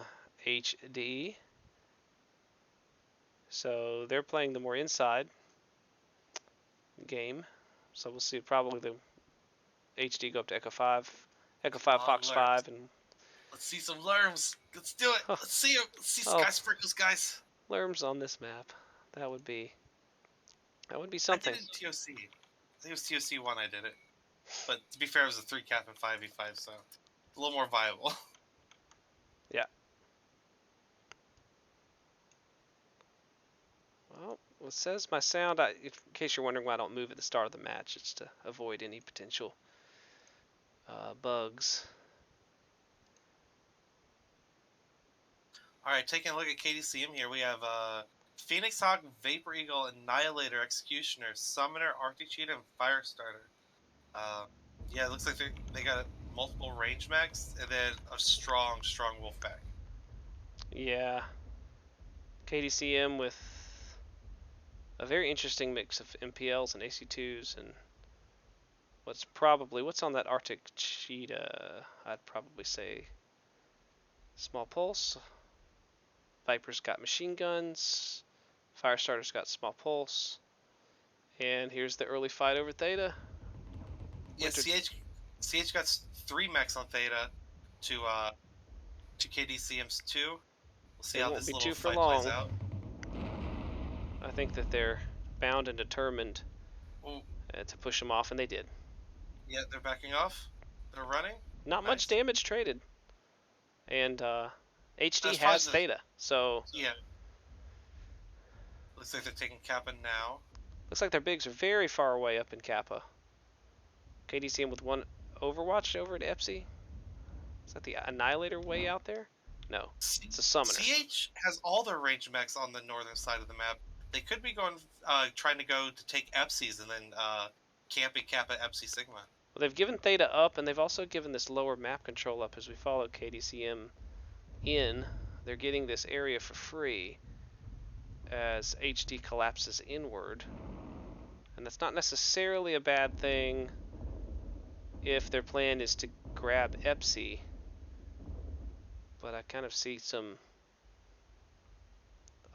HD. So they're playing the more inside game. So we'll see probably the HD go up to Echo 5, Echo 5 On Fox Lerms. 5, and Let's see some Lerms. Let's do it. oh, Let's see them. Let's see oh, Sky Sprinkles, guys. Lerms on this map. That would be I something. did it in TOC. I think it was TOC 1 I did it. But to be fair, it was a 3 cap and 5v5, so a little more viable. Yeah. Well, it says my sound. In case you're wondering why I don't move at the start of the match, it's to avoid any potential bugs. Alright, taking a look at KDCM here, we have Phoenix Hawk, Vapor Eagle, Annihilator, Executioner, Summoner, Arctic Cheetah, and Firestarter. Yeah, it looks like they got multiple range mechs and then a strong wolf pack. Yeah. KDCM with a very interesting mix of MPLs and AC2s and what's on that Arctic Cheetah. I'd probably say small pulse. Viper's got machine guns. Firestarter's got small pulse. And here's the early fight over Theta. Yeah, CH got 3 mechs on Theta to KDCM's 2. We'll see how this little fight plays out. I think that they're bound and determined to push them off, and they did. Yeah, they're backing off. They're running. Not much damage traded. And HD has Theta, so yeah. Looks like they're taking Kappa now. Looks like their bigs are very far away up in Kappa. KDCM with one Overwatch over at Epsi. Is that the Annihilator way out there? No, it's a Summoner. CH has all their range mechs on the northern side of the map. They could be going, trying to go to take Epsi's and then camping Kappa Epsi Sigma. Well, they've given Theta up, and they've also given this lower map control up as we follow KDCM in. They're getting this area for free as HD collapses inward. And that's not necessarily a bad thing if their plan is to grab Epsi. But I kind of see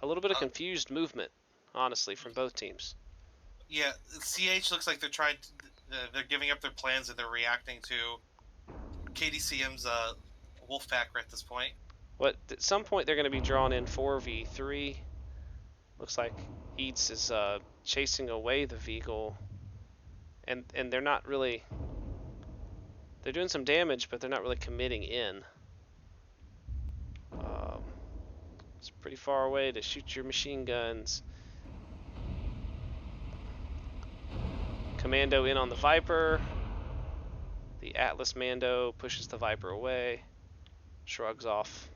a little bit of confused movement, honestly, from both teams. Yeah, CH looks like they're giving up their plans and they're reacting to KDCM's Wolfpack at this point. But at some point they're going to be drawn in 4v3. Looks like Eats is chasing away the Veagle. And they're not really... They're doing some damage, but they're not really committing in. It's pretty far away to shoot your machine guns. Commando in on the Viper. The Atlas Mando pushes the Viper away. Shrugs off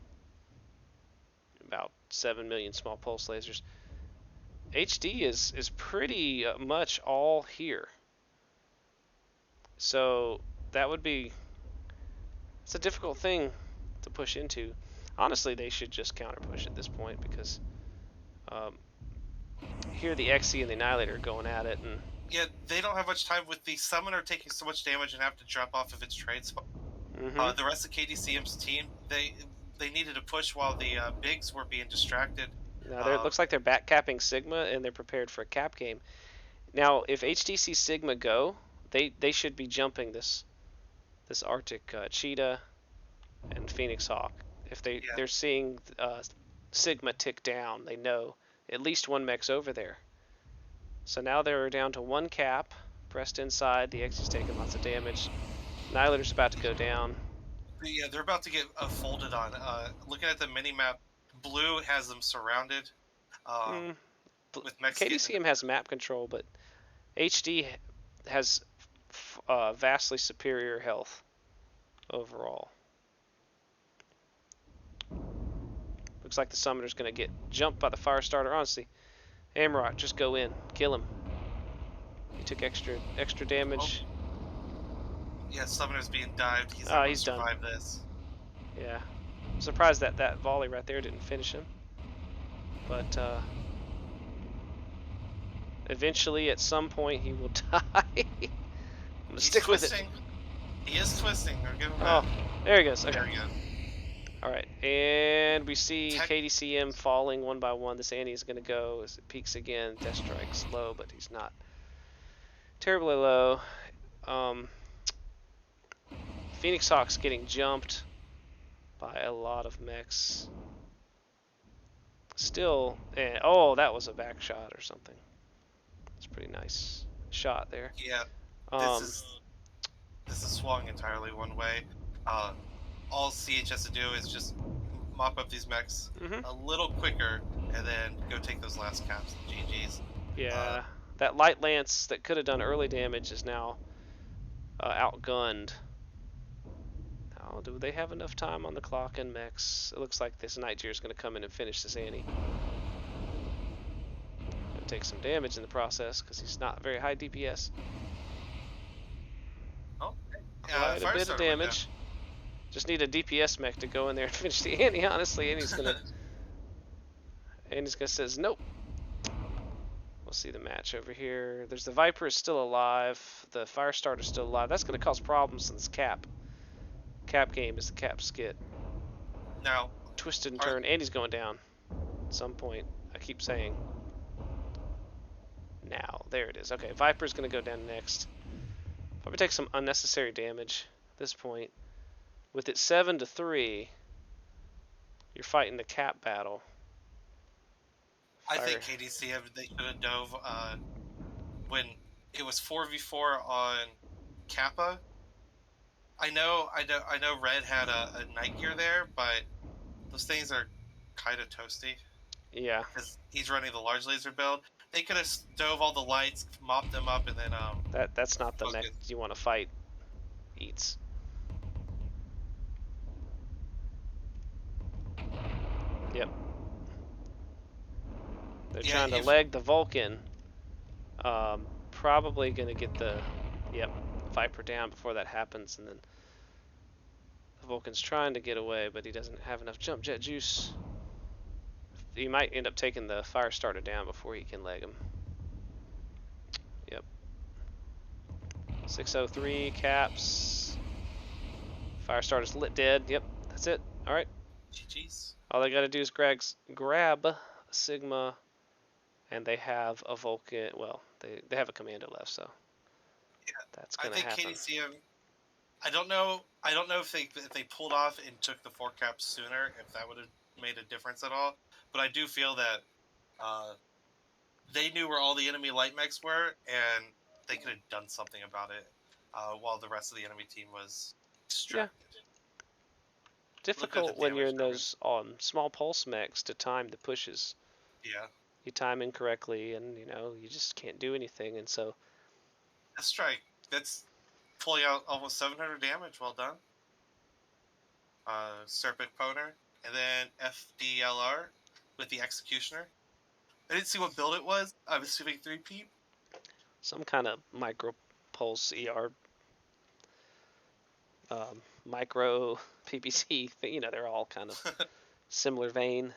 about 7 million small pulse lasers. HD is pretty much all here. So that would be, it's a difficult thing to push into. Honestly, they should just counter push at this point because um, here the XE and the Annihilator are going at it, and Yeah, they don't have much time with the Summoner taking so much damage and have to drop off of its trade spot. The rest of KDCM's team, they needed to push while the bigs were being distracted. now it looks like they're back capping Sigma and they're prepared for a cap game. Now, if HTC Sigma go, they should be jumping this Arctic Cheetah and Phoenix Hawk. If they're seeing Sigma tick down, they know at least one mech's over there. So now they're down to one cap, pressed inside. The X is taking lots of damage. Annihilator's about to go down. Yeah, they're about to get folded on. Looking at the mini map, blue has them surrounded. With Mexican. KDCM has map control, but HD has vastly superior health overall. Looks like the Summoner's going to get jumped by the Firestarter. Honestly, Amrock, just go in. Kill him. He took extra damage. Yeah, Summoner's being dived. He's not going to survive done. this. Yeah. I'm surprised that volley right there didn't finish him. But eventually, at some point, he will die. I'm going to stick twisting. with it. He is twisting. There he goes. Okay. There he goes. Alright, and we see KDCM falling one by one. This Annie is going to go as it peaks again. Death Strike's low, but he's not terribly low. Phoenix Hawk's getting jumped by a lot of mechs. Still, oh, that was a back shot or something. It's a pretty nice shot there. Yeah, this is swung entirely one way. All CH has to do is just mop up these mechs a little quicker and then go take those last caps. GG's. Yeah, that light lance that could have done early damage is now outgunned. Now, do they have enough time on the clock and mechs? It looks like this Night is going to come in and finish this Annie. Going to take some damage in the process because he's not very high DPS. Oh, quite a bit of damage. Just need a DPS mech to go in there and finish the Annie, honestly. Annie's gonna says nope. We'll see the match over here. There's the Viper is still alive. The Firestarter's still alive. That's gonna cause problems in this cap. Cap game is the cap skit. Now twisted and turn. Andy's going down at some point. I keep saying. Now, there it is. Okay, Viper's gonna go down next. Probably take some unnecessary damage at this point. With it 7-3, you're fighting the cap battle. I think KDCM, they should have dove when it was 4v4 on Kappa. I know Red had a night gear there, but those things are kind of toasty. Yeah. Because he's running the large laser build. They could have dove all the lights, mopped them up, and then that's not the mech you want to fight. Eats. Yep. They're trying to leg the Vulcan. Probably going to get the Viper down before that happens, and then the Vulcan's trying to get away, but he doesn't have enough jump jet juice. He might end up taking the Firestarter down before he can leg him. Yep. 603 caps. Firestarter's lit dead. Yep, that's it. All right. GG's. All they got to do is grab a Sigma, and they have a Vulcan. Well, they have a Commando left, so that's gonna happen. I think KDCM. I don't know if they pulled off and took the 4 caps sooner, if that would have made a difference at all. But I do feel that they knew where all the enemy light mechs were, and they could have done something about it while the rest of the enemy team was distracted. Yeah. Difficult when you're in those small pulse mechs to time the pushes. Yeah. You time incorrectly, and you just can't do anything, and so. A strike. That's pulling out almost 700 damage. Well done. Serpent Poner, and then FDLR. with the Executioner. I didn't see what build it was. I'm assuming 3P. Some kind of micro pulse ER, micro PPC. They're all kind of similar vein.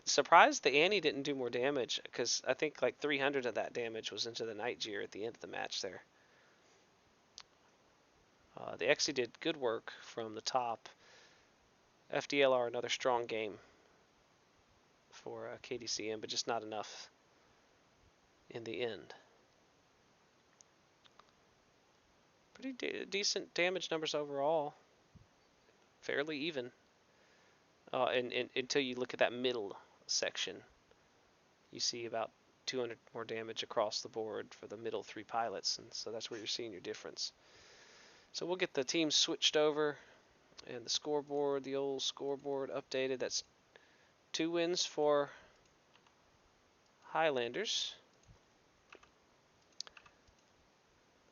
Surprised the Annie didn't do more damage, because I think like 300 of that damage was into the Night Jeer at the end of the match there. The Exy did good work from the top. FDLR, another strong game for KDCM, but just not enough in the end. Pretty decent damage numbers overall. Fairly even. And until you look at that middle section, you see about 200 more damage across the board for the middle three pilots, and so that's where you're seeing your difference. So we'll get the teams switched over, and the scoreboard, the old scoreboard updated. That's 2 wins for Highlanders,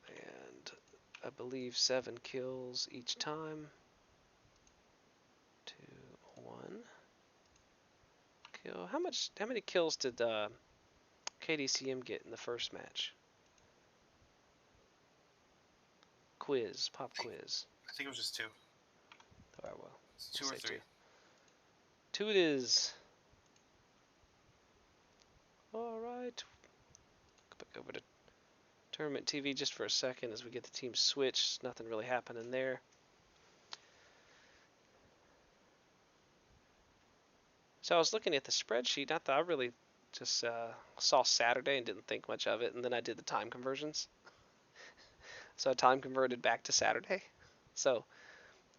and I believe 7 kills each time. 2, 1 kill. How many kills did KDCM get in the first match? Pop quiz. I think it was just 2. Oh, well, It's we'll 2 or say 3. 2. 2 it is. All right. Go back over to Tournament TV just for a second as we get the teams switched. Nothing really happening there. So I was looking at the spreadsheet. I really just saw Saturday and didn't think much of it, and then I did the time conversions. So I time converted back to Saturday. So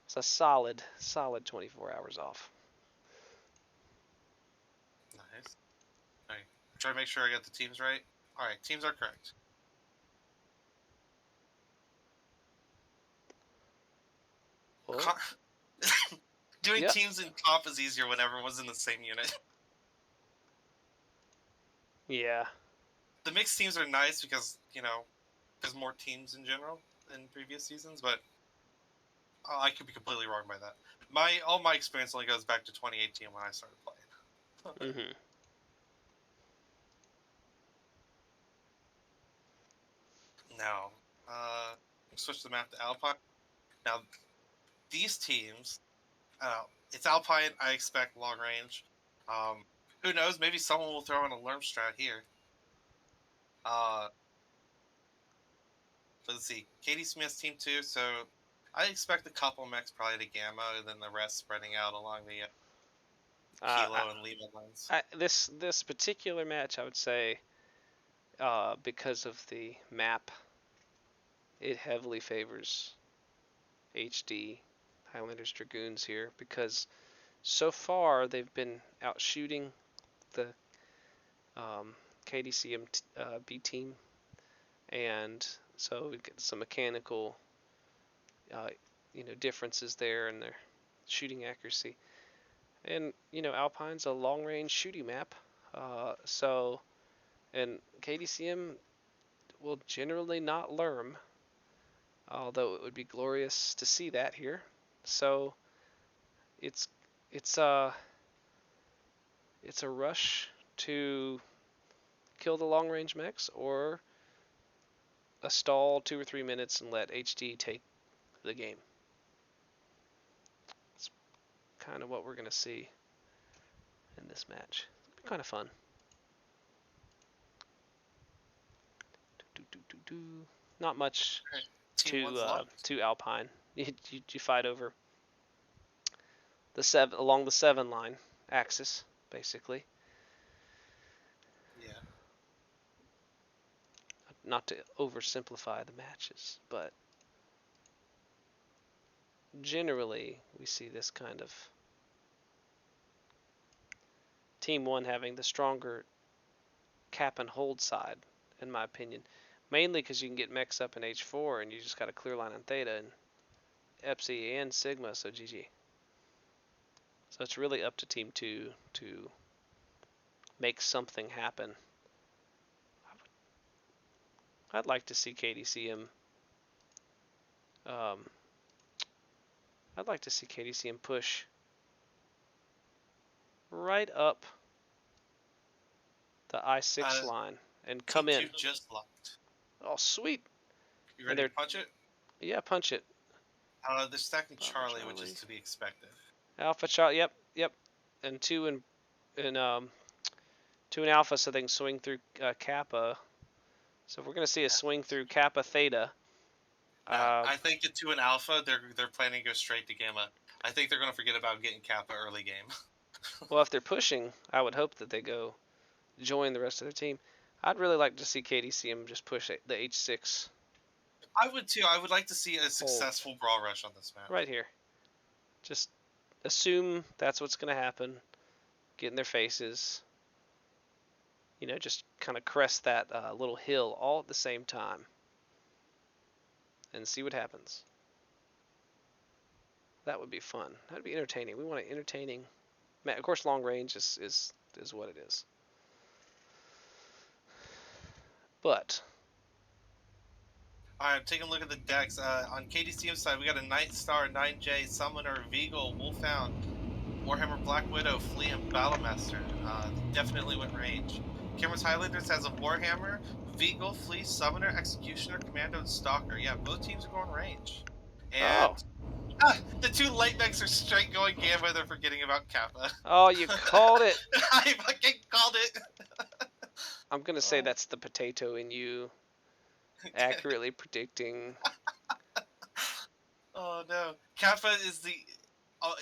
it's a solid 24 hours off. Nice. Alright. Try to make sure I got the teams right. Alright, teams are correct. Oh, Doing yeah, teams in comp is easier when everyone's in the same unit. yeah. The mixed teams are nice because, there's more teams in general than previous seasons, but I could be completely wrong by that. All my experience only goes back to 2018 when I started playing. Mm-hmm. Now, switch the map to Alpine. Now, these teams, it's Alpine. I expect long range. Who knows? Maybe someone will throw in a Lerm strat here. Let's see. Katie Smith's team 2, so I expect a couple mechs probably to Gamma, and then the rest spreading out along the Kilo and Lima lines. This particular match, I would say, because of the map, it heavily favors HD Highlanders Dragoons here, because so far they've been out shooting the KDCM B team, and so we get some mechanical uh, differences there in their shooting accuracy. And Alpine's a long range shooting map, and KDCM will generally not Lerm, although it would be glorious to see that here. So it's it's a rush to kill the long range mechs, or a stall 2 or 3 minutes and let HD take the game. It's kind of what we're gonna see in this match. It'll be kind of fun. Not much Team one's left. to Alpine. You fight over along the 7 line axis, basically. Yeah. Not to oversimplify the matches, but generally we see this kind of Team 1 having the stronger cap and hold side, in my opinion. Mainly because you can get mechs up in H4 and you just got a clear line on Theta and Epsi and Sigma, so GG. So it's really up to Team 2 to make something happen. I'd like to see KDCM. I'd like to see KDCM push right up the I-6 line and Team come in. 2 just locked. Oh, sweet. You And ready to they're, punch it? yeah, punch it. They're stacking Bravo Charlie, which is Charlie. to be expected. Alpha Charlie, yep. And two and Alpha, so they can swing through Kappa. So if we're going to see a swing through Kappa Theta. I think at 2 and Alpha, they're planning to go straight to Gamma. I think they're going to forget about getting Kappa early game. Well, if they're pushing, I would hope that they go join the rest of their team. I'd really like to see KDCM just push the H6. I would too. I would like to see a Hold. successful brawl rush on this map. Right here. Just assume that's what's going to happen. Get in their faces. Just kind of crest that little hill all at the same time. And see what happens. That would be fun. That'd be entertaining. We want an entertaining. Of course, long range is what it is. But Alright, I'm taking a look at the decks. On KDCM side, we got a Night Star, 9J, Summoner, Vigal, Wolfhound, Warhammer Black Widow, Flea, and Battlemaster. Definitely went range. Cameron's Highlanders has a Warhammer, Vigal, Flea, Summoner, Executioner, Commando, and Stalker. Yeah, both teams are going range. And the two light mechs are straight going Gamma. They're forgetting about Kappa. Oh, you called it. I fucking called it. I'm gonna say that's the potato in you accurately predicting. Oh no, Kappa is the.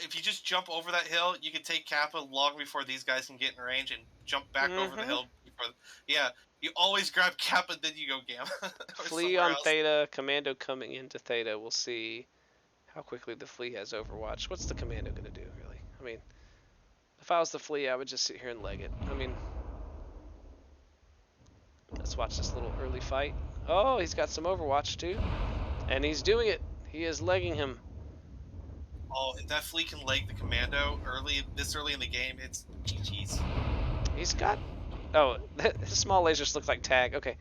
If you just jump over that hill, you can take Kappa long before these guys can get in range and jump back over the hill. Yeah, you always grab Kappa, then you go Gamma. Flea on Theta, Commando coming into Theta. We'll see how quickly the Flea has Overwatch. What's the Commando gonna do, really? I mean, if I was the Flea, I would just sit here and leg it. I mean, let's watch this little early fight. Oh, he's got some Overwatch too, and he's doing it. He is legging him. Oh, if that Flea can leg the Commando this early in the game, it's GG's. He's got. Oh, his small lasers look like tag. Okay.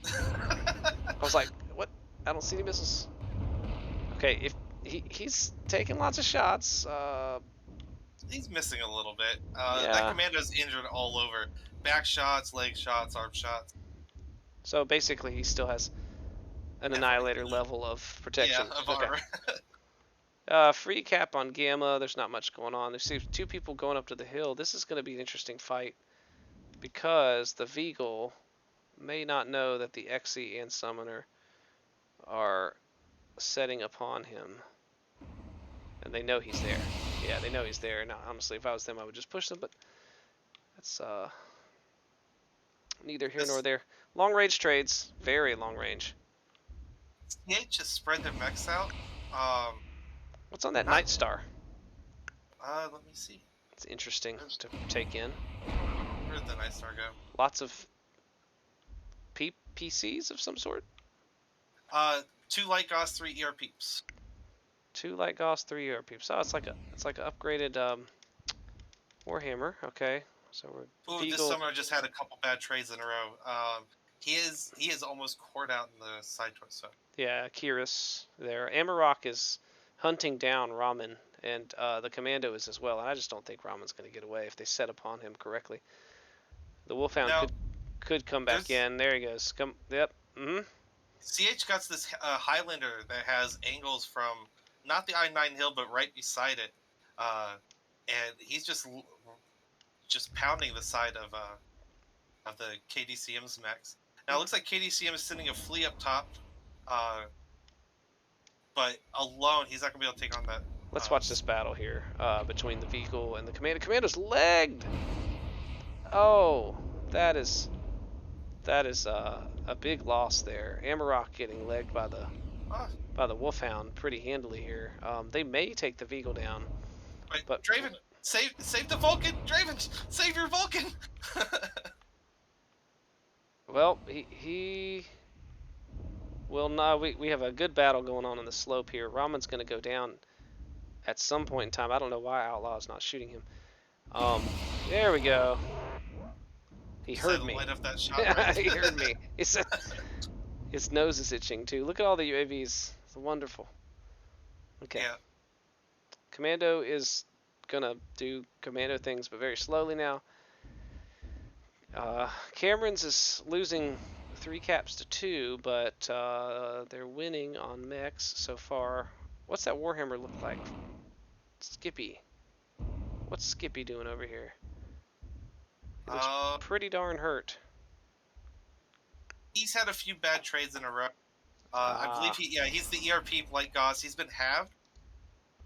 I was like, what? I don't see any missiles. Okay, if he's taking lots of shots. He's missing a little bit. Yeah. That Commando's injured all over. Back shots, leg shots, arm shots. So basically, he still has an Annihilator level of protection. Yeah, of armor. Free cap on Gamma. There's not much going on. There's two people going up to the hill. This is going to be an interesting fight because the Vigal may not know that the Xe and Summoner are setting upon him. And they know he's there. Yeah, they know he's there. Now, honestly, if I was them, I would just push them, but that's neither here nor there. Long range trades. Very long range. TH just spread their mechs out. What's on that Night Star? Let me see. It's interesting to take in. Where did the Night Star go? Lots of PCs of some sort? 2 Light Gauss, 3 ER Peeps. 2 Light Gauss, 3 ER Peeps. Oh, it's like an upgraded Warhammer. Okay. So we're Ooh, this summer just had a couple bad trades in a row. He is almost cored out in the side torso. Yeah, Kiris there. Amarok is hunting down Ramen, and the Commando is as well. And I just don't think Ramen's going to get away if they set upon him correctly. The Wolfhound could come back in. There he goes. Come. Yep. CH got this Highlander that has angles from not the I-9 hill, but right beside it, and he's just pounding the side of the KDCM's mechs. Now it looks like KDCM is sending a Flea up top, but alone he's not gonna be able to take on that. Let's watch this battle here between the Vigal and the Commando. Commando's legged. Oh, that is a big loss there. Amarok getting legged by the Wolfhound pretty handily here. They may take the Vigal down. Wait, but Draven, save the Vulcan! Draven, save your Vulcan! Well, he will not. We have a good battle going on the slope here. Ramen's going to go down at some point in time. I don't know why Outlaw is not shooting him. There we go. He heard me. Light up that shot, right? He heard me. His nose is itching too. Look at all the UAVs. It's wonderful. Okay. Yeah. Commando is gonna do commando things, but very slowly now. Cameron's is losing 3 caps to 2, but they're winning on mechs so far. What's that Warhammer look like? Skippy. What's Skippy doing over here? He looks pretty darn hurt. He's had a few bad trades in a row. I believe he's the ERP like Gauss. He's been halved.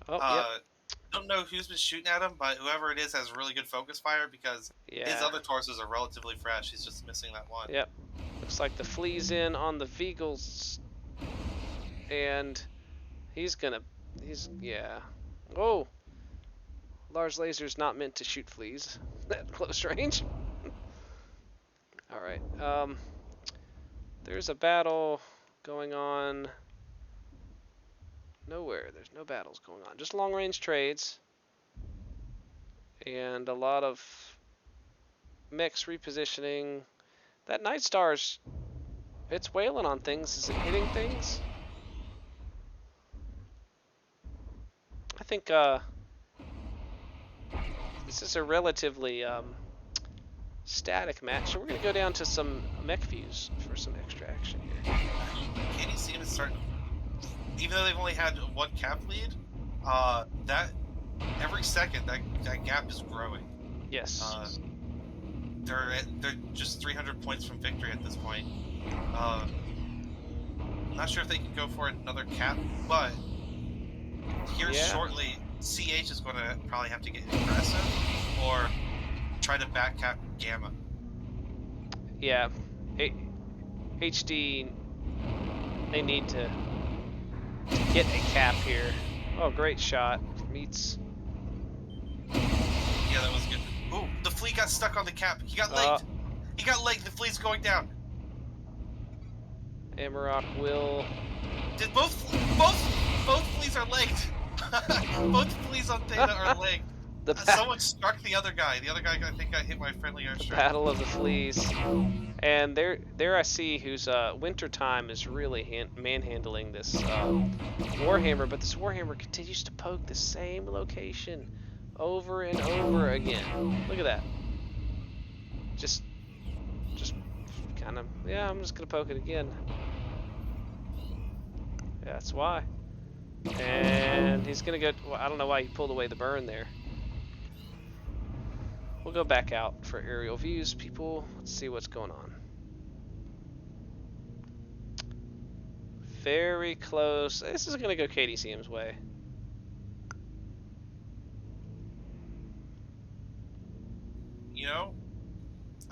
Oh, yep. Don't know who's been shooting at him, but whoever it is has really good focus fire because his other torsos are relatively fresh. He's just missing that one. Yep. Looks like the flea's in on the Veagles, and yeah. Oh, large laser's not meant to shoot fleas at close range. All right. There's a battle going on. Nowhere. There's no battles going on. Just long range trades. And a lot of mechs repositioning. That Night Star's, it's wailing on things. Is it hitting things? I think this is a relatively static match. So we're going to go down to some mech views for some extra action here. KDCM is starting, even though they've only had 1 cap lead, that every second that gap is growing. Yes. They're just 300 points from victory at this point. I'm not sure if they can go for another cap, but here shortly, CH is going to probably have to get aggressive or try to back cap Gamma. Yeah, HD, they need to get a cap here. Oh, great shot. Meets. Yeah, that was good. Ooh, the flea got stuck on the cap. He got legged. He got legged. The flea's going down. Amarok will. Did both fleas are legged. Both fleas on Theta are legged. Someone struck the other guy. The other guy, I think, got hit by a friendly airstrike. Battle of the Fleas. And there I see who's Wintertime is really manhandling this Warhammer, but this Warhammer continues to poke the same location over and over again. Look at that. Just kind of, yeah, I'm just gonna poke it again. Yeah, that's why. And he's gonna go, well, I don't know why he pulled away the burn there. We'll go back out for aerial views, people. Let's see what's going on. Very close. This is gonna go KDCM's way. You know,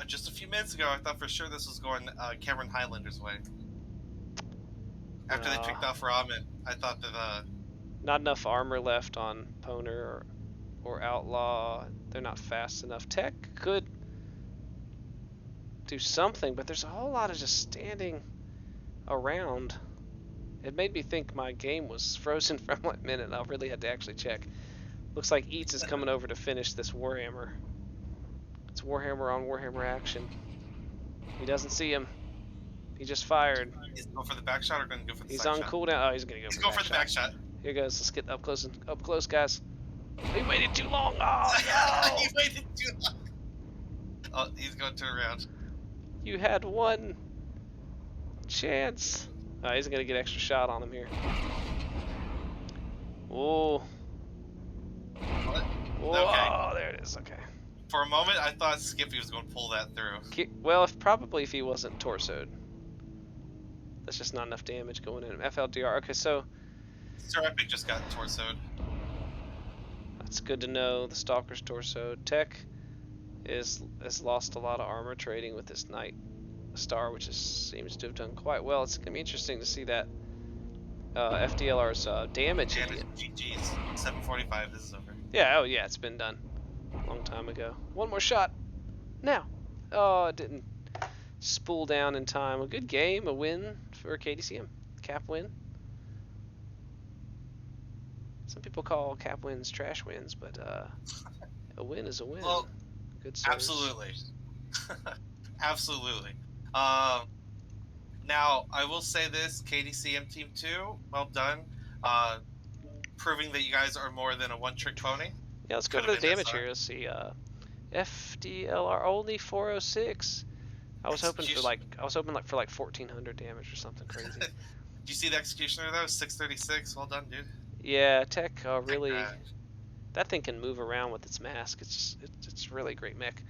just a few minutes ago, I thought for sure this was going Cameron Highlander's way. After they picked off Ramen, I thought that not enough armor left on Poner or Outlaw. They're not fast enough. Tech could do something, but there's a whole lot of just standing around. It made me think my game was frozen for a minute. I really had to actually check. Looks like Eats is coming over to finish this Warhammer. It's Warhammer on Warhammer action. He doesn't see him. He just fired. He's going for the back shot or going to go for the He's side on shot? cooldown. Oh, he's going to go for the back shot. He's going for the back shot. Here goes. Let's get up close, guys. He waited too long. Oh, no. He waited too long. Oh, he's going to turn around. You had one chance. Oh, he's going to get extra shot on him here. Oh. What? Whoa, okay. There it is. Okay. For a moment, I thought Skippy was going to pull that through. Well, probably if he wasn't torsoed. That's just not enough damage going in. FLDR. Okay, so Sir Epic just got torsoed. That's good to know. The Stalker's torsoed. Tech has lost a lot of armor trading with this Night Star, which seems to have done quite well. It's going to be interesting to see that FDLR's damage. GG's. 745. This is over. Yeah, oh yeah, it's been done a long time ago. One more shot. Now. Oh, it didn't spool down in time. A good game, a win for KDCM. Cap win. Some people call cap wins trash wins, but a win is a win. Well, good service. Absolutely. Absolutely. Now, I will say this, KDCM Team 2, well done. Proving that you guys are more than a one-trick pony. Yeah, let's go Could over have the been damage SR. here. Let's see. FDLR only 406. I was hoping for Execution. like 1400 damage or something crazy. Do you see the executioner though? 636. Well done, dude. Yeah, tech Tech really. rad. That thing can move around with its mask. It's really great mech.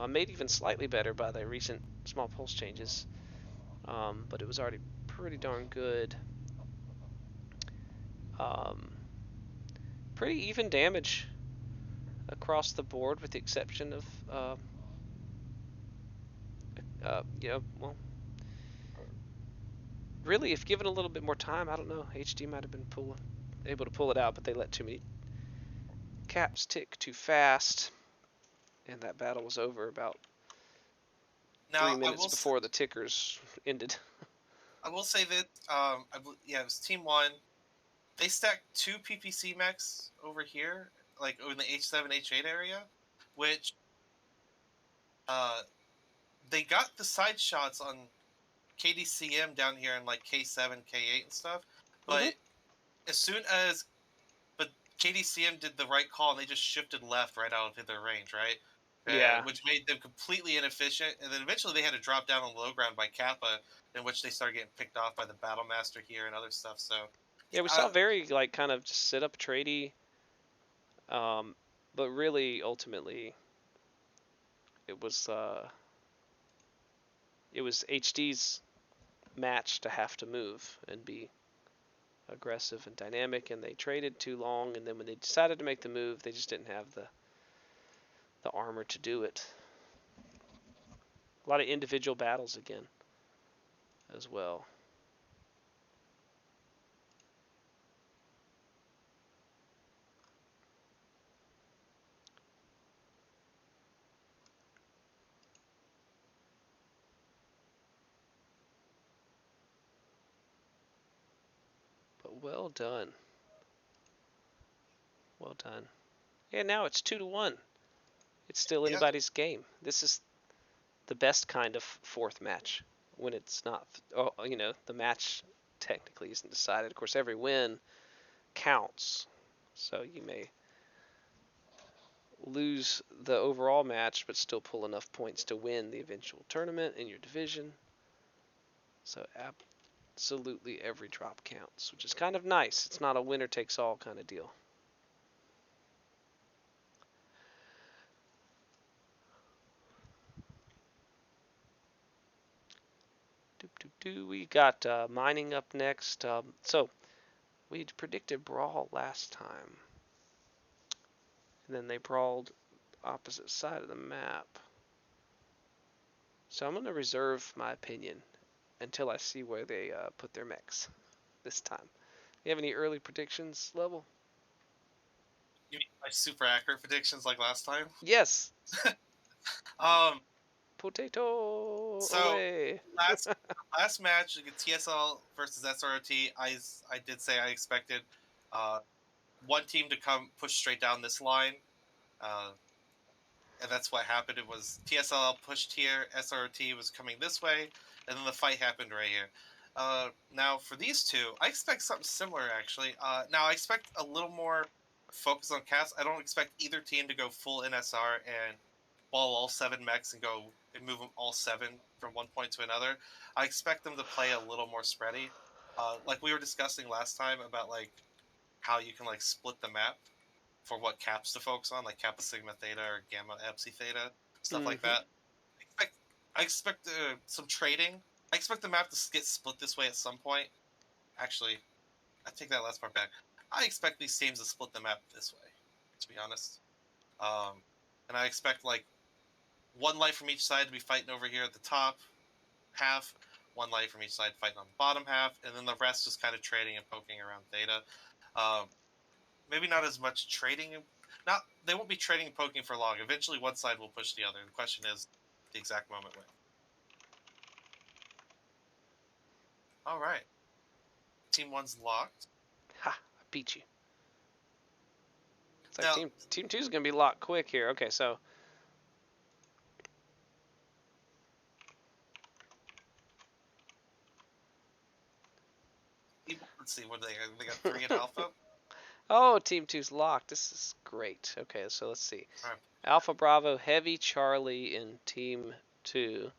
Made even slightly better by the recent small pulse changes, but it was already pretty darn good. Um, Pretty even damage across the board, with the exception of well, really, if given a little bit more time, I don't know. HD might have been able to pull it out, but they let too many caps tick too fast, and that battle was over about three Now minutes before the tickers ended. I will say that yeah, it was Team One. They stacked two PPC mechs over here, like in the H7 H8 area, which uh they got the side shots on KDCM down here in like K7 K8 and stuff, Mm-hmm. but as soon as but KDCM did the right call and they just shifted left right out of their range, right? Yeah, Which made them completely inefficient. And then eventually they had to drop down on low ground by Kappa, in which they started getting picked off by the Battle Master here and other stuff. So, yeah, we saw very like kind of just sit up tradie, um, but really ultimately it was uh, it was HD's match to have to move and be aggressive and dynamic, and they traded too long, and then when they decided to make the move, they just didn't have the armor to do it. A lot of individual battles again as well. But well done. Well done. And now it's 2-1. It's still yeah, anybody's game. This is the best kind of fourth match when it's not, the match technically isn't decided. Of course, every win counts. So you may lose the overall match, but still pull enough points to win the eventual tournament in your division. So absolutely every drop counts, which is kind of nice. It's not a winner takes all kind of deal. We got mining up next. So we predicted brawl last time, and then they brawled opposite side of the map. So I'm going to reserve my opinion until I see where they put their mechs this time. You have any early predictions, Level? you mean my super accurate predictions like last time? Yes. Um, Potato so away. last match, TSL versus SROT, I did say I expected uh, one team to come push straight down this line. Uh, and that's what happened. It was TSLL pushed here, SRT was coming this way, and then the fight happened right here. Now for these two, I expect something similar actually. Now I expect a little more focus on cast. I don't expect either team to go full NSR and ball all seven mechs and go and move them all seven from one point to another. I expect them to play a little more spready. Like we were discussing last time about like how you can like split the map for what caps to focus on, like Kappa Sigma Theta or Gamma Epsilon Theta, stuff like Mm-hmm. that. I expect some trading. I expect the map to get split this way at some point. Actually, I take that last part back. I expect these teams to split the map this way, to be honest. Um, and I expect like one light from each side to be fighting over here at the top half, one light from each side fighting on the bottom half, and then the rest just kind of trading and poking around Theta. Um, Maybe not as much trading. Not they won't be trading and poking for long. Eventually, one side will push the other. The question is the exact moment when. All right, Team One's locked. Ha! I beat you. It's like Now, team two is gonna be locked quick here. Okay, so let's see what they got. They got three at Alpha. Oh, Team 2's locked. This is great. Okay, so let's see. Alright. Alpha Bravo, Heavy Charlie in Team 2,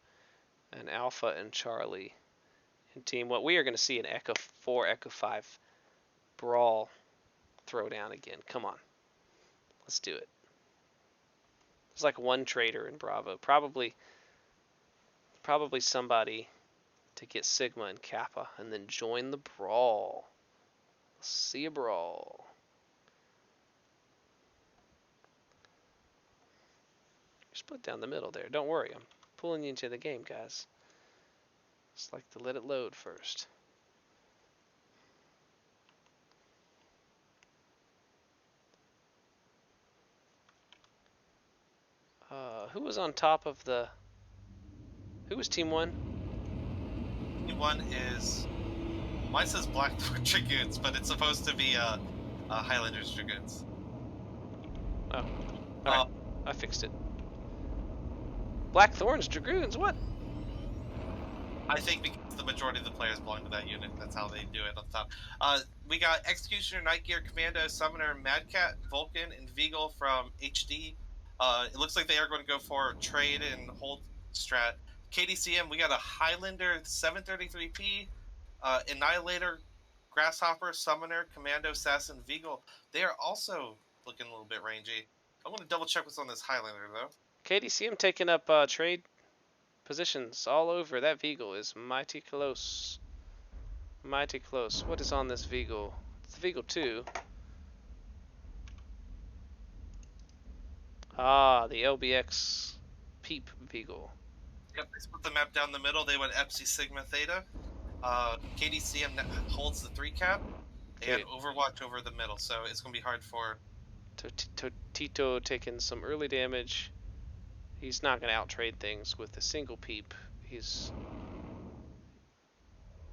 and Alpha and Charlie in Team. What we are going to see an Echo 4, Echo 5 brawl throwdown again. Come on, let's do it. There's like one traitor in Bravo. Probably somebody to get Sigma and Kappa, and then join the brawl. Let's see a brawl. You're split down the middle there. Don't worry, I'm pulling you into the game, guys. Just like to let it load first. Who was on top of the... Who was Team 1? Team 1 is... Mine says Blackthorn Dragoons, but it's supposed to be Highlanders Dragoons. Oh, alright. I fixed it. Blackthorn's Dragoons? What? I think because the majority of the players belong to that unit, that's how they do it on top. We got Executioner, Night Gear, Commando, Summoner, Madcat, Vulcan, and Vigal from HD. It looks like they are going to go for trade and hold strat. KDCM, we got a Highlander 733P, Annihilator, Grasshopper, Summoner, Commando, Assassin, Vigal. They are also looking a little bit rangy. I want to double check what's on this Highlander though. KDCM taking up trade positions all over. That Vigal is mighty close. Mighty close. What is on this Vigal? It's the Vigal 2. Ah, the LBX Peep Vigal. Yep, they split the map down the middle. They went Epsi Sigma Theta. KDCM holds the 3 cap and Overwatch over the middle, so it's going to be hard for... Tito taking some early damage. He's not going to out-trade things with a single Peep. He's...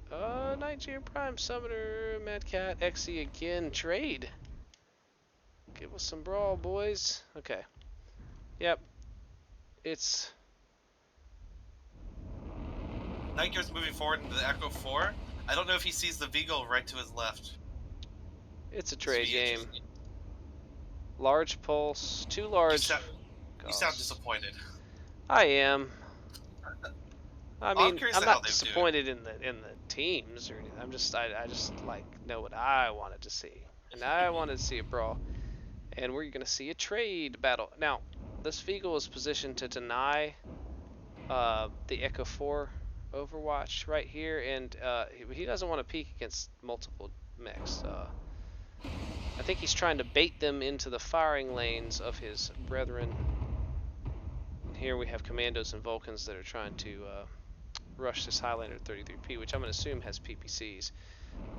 Nigeria Prime Summoner, Madcat, Xe again. Trade. Give us some brawl, boys. Okay. Yep. It's... Night Gear's moving forward into the Echo 4. I don't know if he sees the Vigal right to his left. It's a trade game. Large pulse, too large. You sound disappointed. I am. I mean, I'm not disappointed in the teams or anything. I just like know what I wanted to see, and I wanted to see a brawl, and we're gonna see a trade battle. Now, this Vigal is positioned to deny the Echo 4 Overwatch right here, and he doesn't want to peek against multiple mechs. I think he's trying to bait them into the firing lanes of his brethren. And here we have Commandos and Vulcans that are trying to rush this Highlander 33P, which I'm going to assume has PPCs,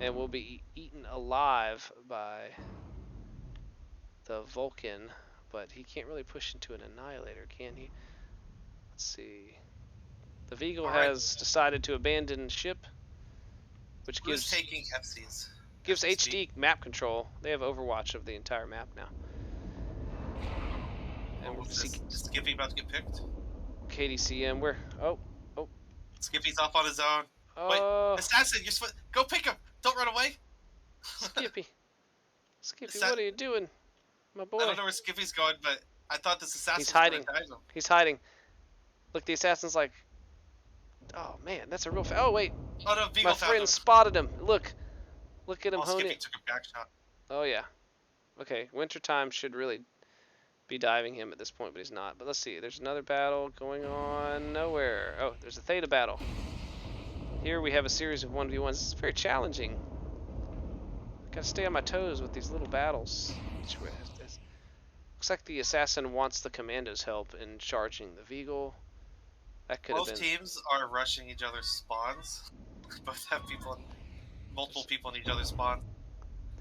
and will be eaten alive by the Vulcan, but he can't really push into an Annihilator, can he? Let's see. The Vigal has decided to abandon ship, which gives taking FCs? Gives HD map control. They have Overwatch of the entire map now. And we'll see. Is Skippy about to get picked? KDCM, where? Oh. Skippy's off on his own. Wait, Assassin, you're supposed... Go pick him! Don't run away! Skippy, what are you doing? My boy. I don't know where Skippy's going, but I thought this Assassin was hiding. Him. He's hiding. Look, the Assassin's like... Oh, man, that's a real... Oh, wait. Oh, no, Vigal my friend spotted him. Look at him hone it. Took a back shot. Oh, yeah. Okay, Wintertime should really be diving him at this point, but he's not. But let's see. There's another battle going on nowhere. Oh, there's a Theta battle. Here we have a series of 1v1s. This is very challenging. Gotta stay on my toes with these little battles. Looks like the Assassin wants the Commando's help in charging the Vigal. That could have been... Both teams are rushing each other's spawns. Both have multiple people in each other's spawns.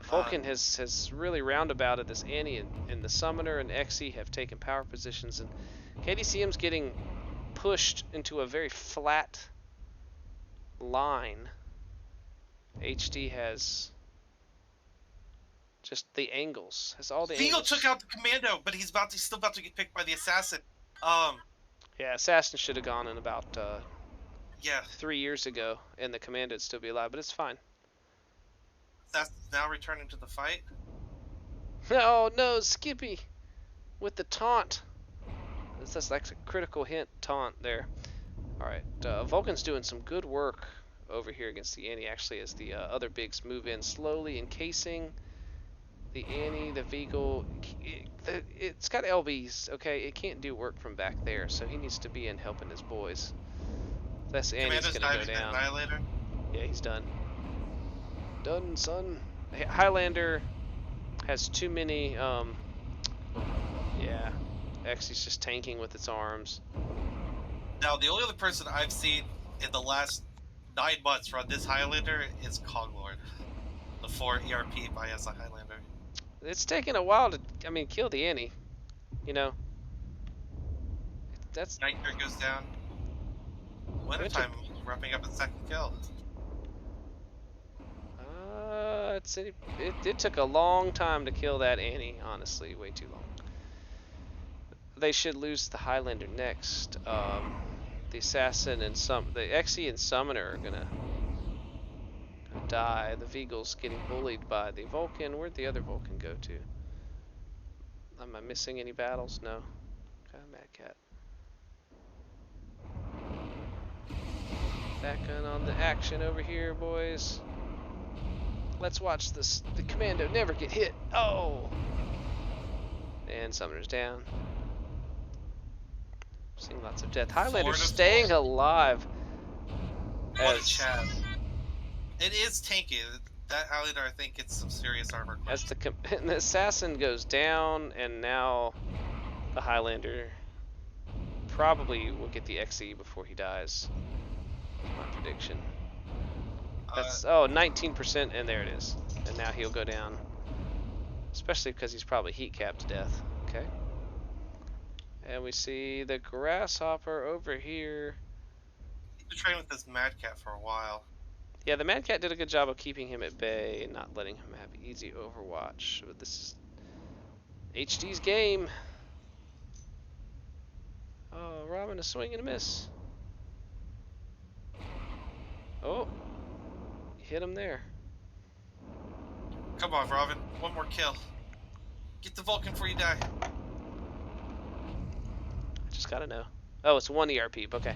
Vulcan has really roundabouted this. Annie and the Summoner and Xe have taken power positions, and KDCM's getting pushed into a very flat line. HD has just the angles. Has all the angles. Vigal took out the Commando, but he's still about to get picked by the Assassin. Yeah, Assassin should have gone in about 3 years ago, and the Commando would still be alive, but it's fine. Assassin's now returning to the fight. Oh no, Skippy with the taunt. That's like a critical hint taunt there. Alright, Vulcan's doing some good work over here against the Annie, actually, as the other bigs move in slowly, encasing the Annie, the Veagle. It's got LBs, okay? It can't do work from back there, so he needs to be in helping his boys. That's Annie's Commando's gonna go diving the down. Annihilator. Yeah, he's done. Done, son. Highlander has too many, yeah. Xy's just tanking with its arms. Now, the only other person I've seen in the last 9 months run this Highlander is Coglord, the 4 ERP by as a Highlander. It's taken a while to, kill the Annie. You know, that's Nightmare goes down. Winter. Wintertime wrapping up a second kill. It took a long time to kill that Annie. Honestly, way too long. They should lose the Highlander next. The assassin and the Xe and summoner are gonna die. The Veagle's getting bullied by the Vulcan. Where'd the other Vulcan go to? Am I missing any battles? No. Okay, Mad Cat. Back on the action over here, boys. Let's watch this. The commando never get hit. Oh! And summoner's down. Seeing lots of death. Highlander's staying alive. What a chat. It is tanky. That Highlander, I think, gets some serious armor As clips. the assassin goes down, and now the Highlander probably will get the XE before he dies. That's my prediction. That's 19%, and there it is. And now he'll go down, especially because he's probably heat capped to death. Okay. And we see the grasshopper over here. He's been training with this Mad Cat for a while. Yeah, the Mad Cat did a good job of keeping him at bay and not letting him have easy overwatch. But this is HD's game. Oh, Robin, a swing and a miss. Oh, hit him there. Come on, Robin. One more kill. Get the Vulcan before you die. I just gotta know. Oh, it's one ERP. Okay.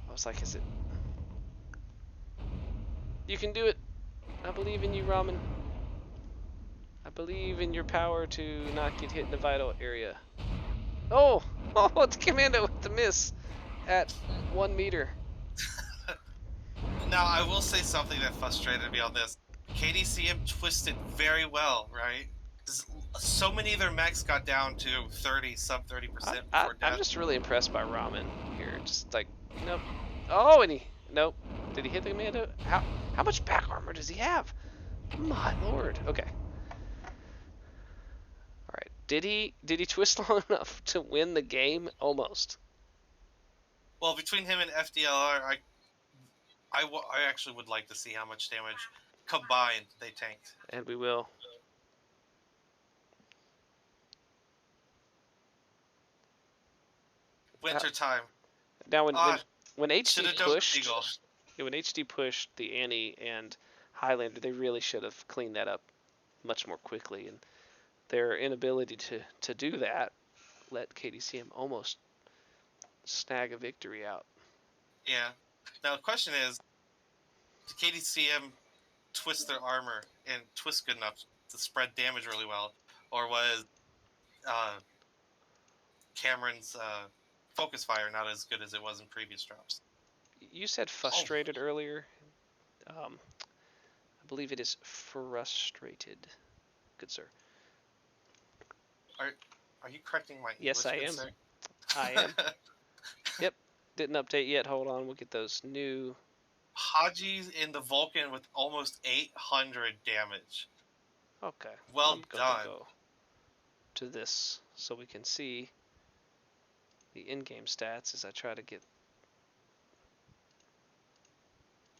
I was like, is it? You can do it. I believe in you, Ramen. I believe in your power to not get hit in the vital area. Oh! Oh, it's Commando with the miss at 1 meter. Now, I will say something that frustrated me on this. KDCM twisted very well, right? So many of their mechs got down to 30, sub 30% before death. I'm just really impressed by Ramen here. Just like, nope. Oh, and nope. Did he hit the Commando? How much back armor does he have? My lord. Okay. All right. Did he twist long enough to win the game? Almost. Well, between him and FDLR, I actually would like to see how much damage combined they tanked. And we will. Winter time. Now when HD pushed, when HD pushed the Annie and Highlander, they really should have cleaned that up much more quickly. And their inability to do that let KDCM almost snag a victory out. Yeah. Now the question is, did KDCM twist their armor and twist good enough to spread damage really well, or was Cameron's focus fire not as good as it was in previous drops? You said frustrated earlier. I believe it is frustrated. Good sir. Are you correcting my English? Yes, I am. I am. Yep. Didn't update yet. Hold on. We'll get those new. Haji's in the Vulcan with almost 800 damage. Okay. Well done. Go to this so we can see the in-game stats as I try to get.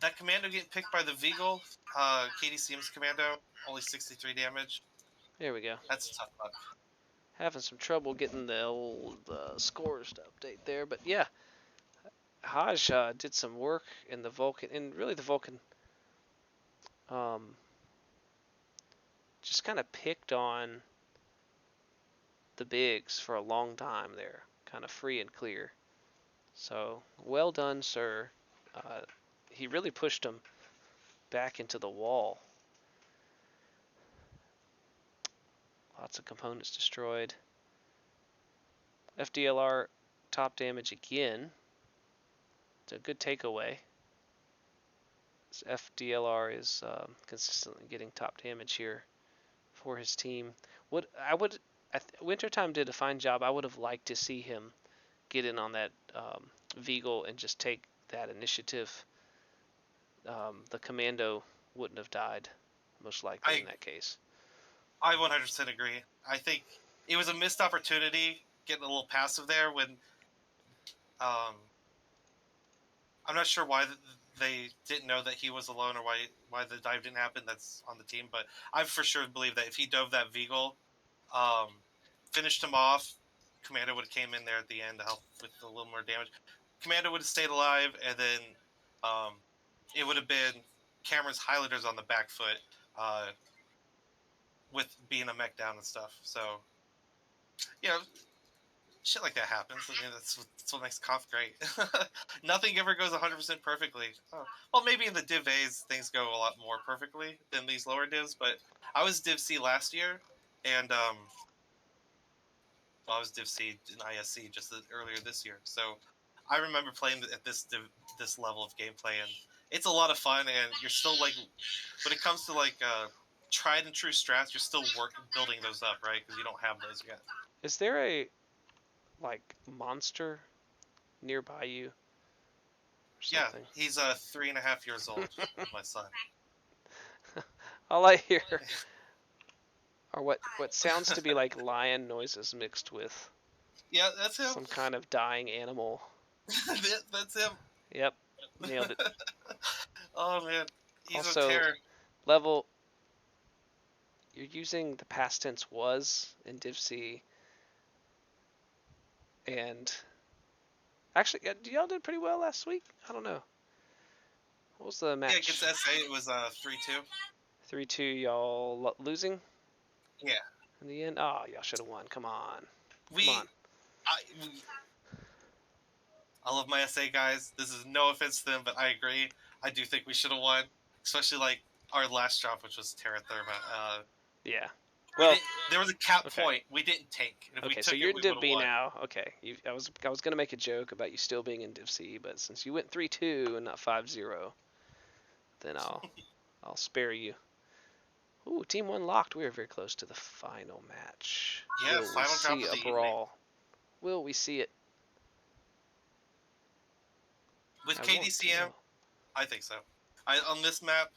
That commando getting picked by the Veagle, KDCM's commando, only 63 damage. There we go. That's a tough luck. Having some trouble getting the old scores to update there, but yeah, Haj did some work in the Vulcan, and really the Vulcan just kind of picked on the bigs for a long time there, kind of free and clear. So well done, sir. Uh, he really pushed him back into the wall. Lots of components destroyed. FDLR top damage again. It's a good takeaway. FDLR is consistently getting top damage here for his team. Wintertime did a fine job. I would have liked to see him get in on that Veagle and just take that initiative. The commando wouldn't have died, most likely in I that case. I 100% agree. I think it was a missed opportunity getting a little passive there when um, I'm not sure why they didn't know that he was alone or why the dive didn't happen. That's on the team, but I for sure believe that if he dove that Veagle, um, finished him off, Commando would have came in there at the end to help with a little more damage. Commando would have stayed alive, and then um, it would have been Cameron's highlighters on the back foot with being a mech down and stuff. So yeah, shit like that happens. I mean, that's what makes Conf great. Nothing ever goes 100% perfectly. Oh, well, maybe in the Div A's things go a lot more perfectly than these lower divs, but I was Div C last year, and well, I was Div C in ISC just earlier this year. So I remember playing at this level of gameplay, and it's a lot of fun. And you're still like, when it comes to like tried and true strats, you're still building those up, right? Because you don't have those yet. Is there a like monster nearby you or Yeah, something? he's 3.5 years old. My son. All I hear are what sounds to be like lion noises mixed with Yeah, that's him. some kind of dying animal. That's him. Yep, nailed it. Oh man, he's a Also, terror. level, you're using the past tense was in Div C, and actually, y'all did pretty well last week. I don't know. What was the Yeah, against match? SA it was 3-2. 3-2, y'all losing Yeah, in the end? Oh, y'all should have won. Come on. Come we on. I love my SA guys. This is no offense to them, but I agree. I do think we should have won, especially like our last drop, which was Terra Therma. Yeah. We Well, didn't. There was a cap okay. point. We didn't take, and if we Okay, so took you're it, in we would Div have B won. now. Okay, I was gonna make a joke about you still being in Div C, but since you went 3-2 and not 5-0, then I'll spare you. Ooh, Team 1 locked. We are very close to the final match. Yeah, Will we final drop see of a the evening brawl? Will we see it? with I want to KDCM. know. I think so. On this map,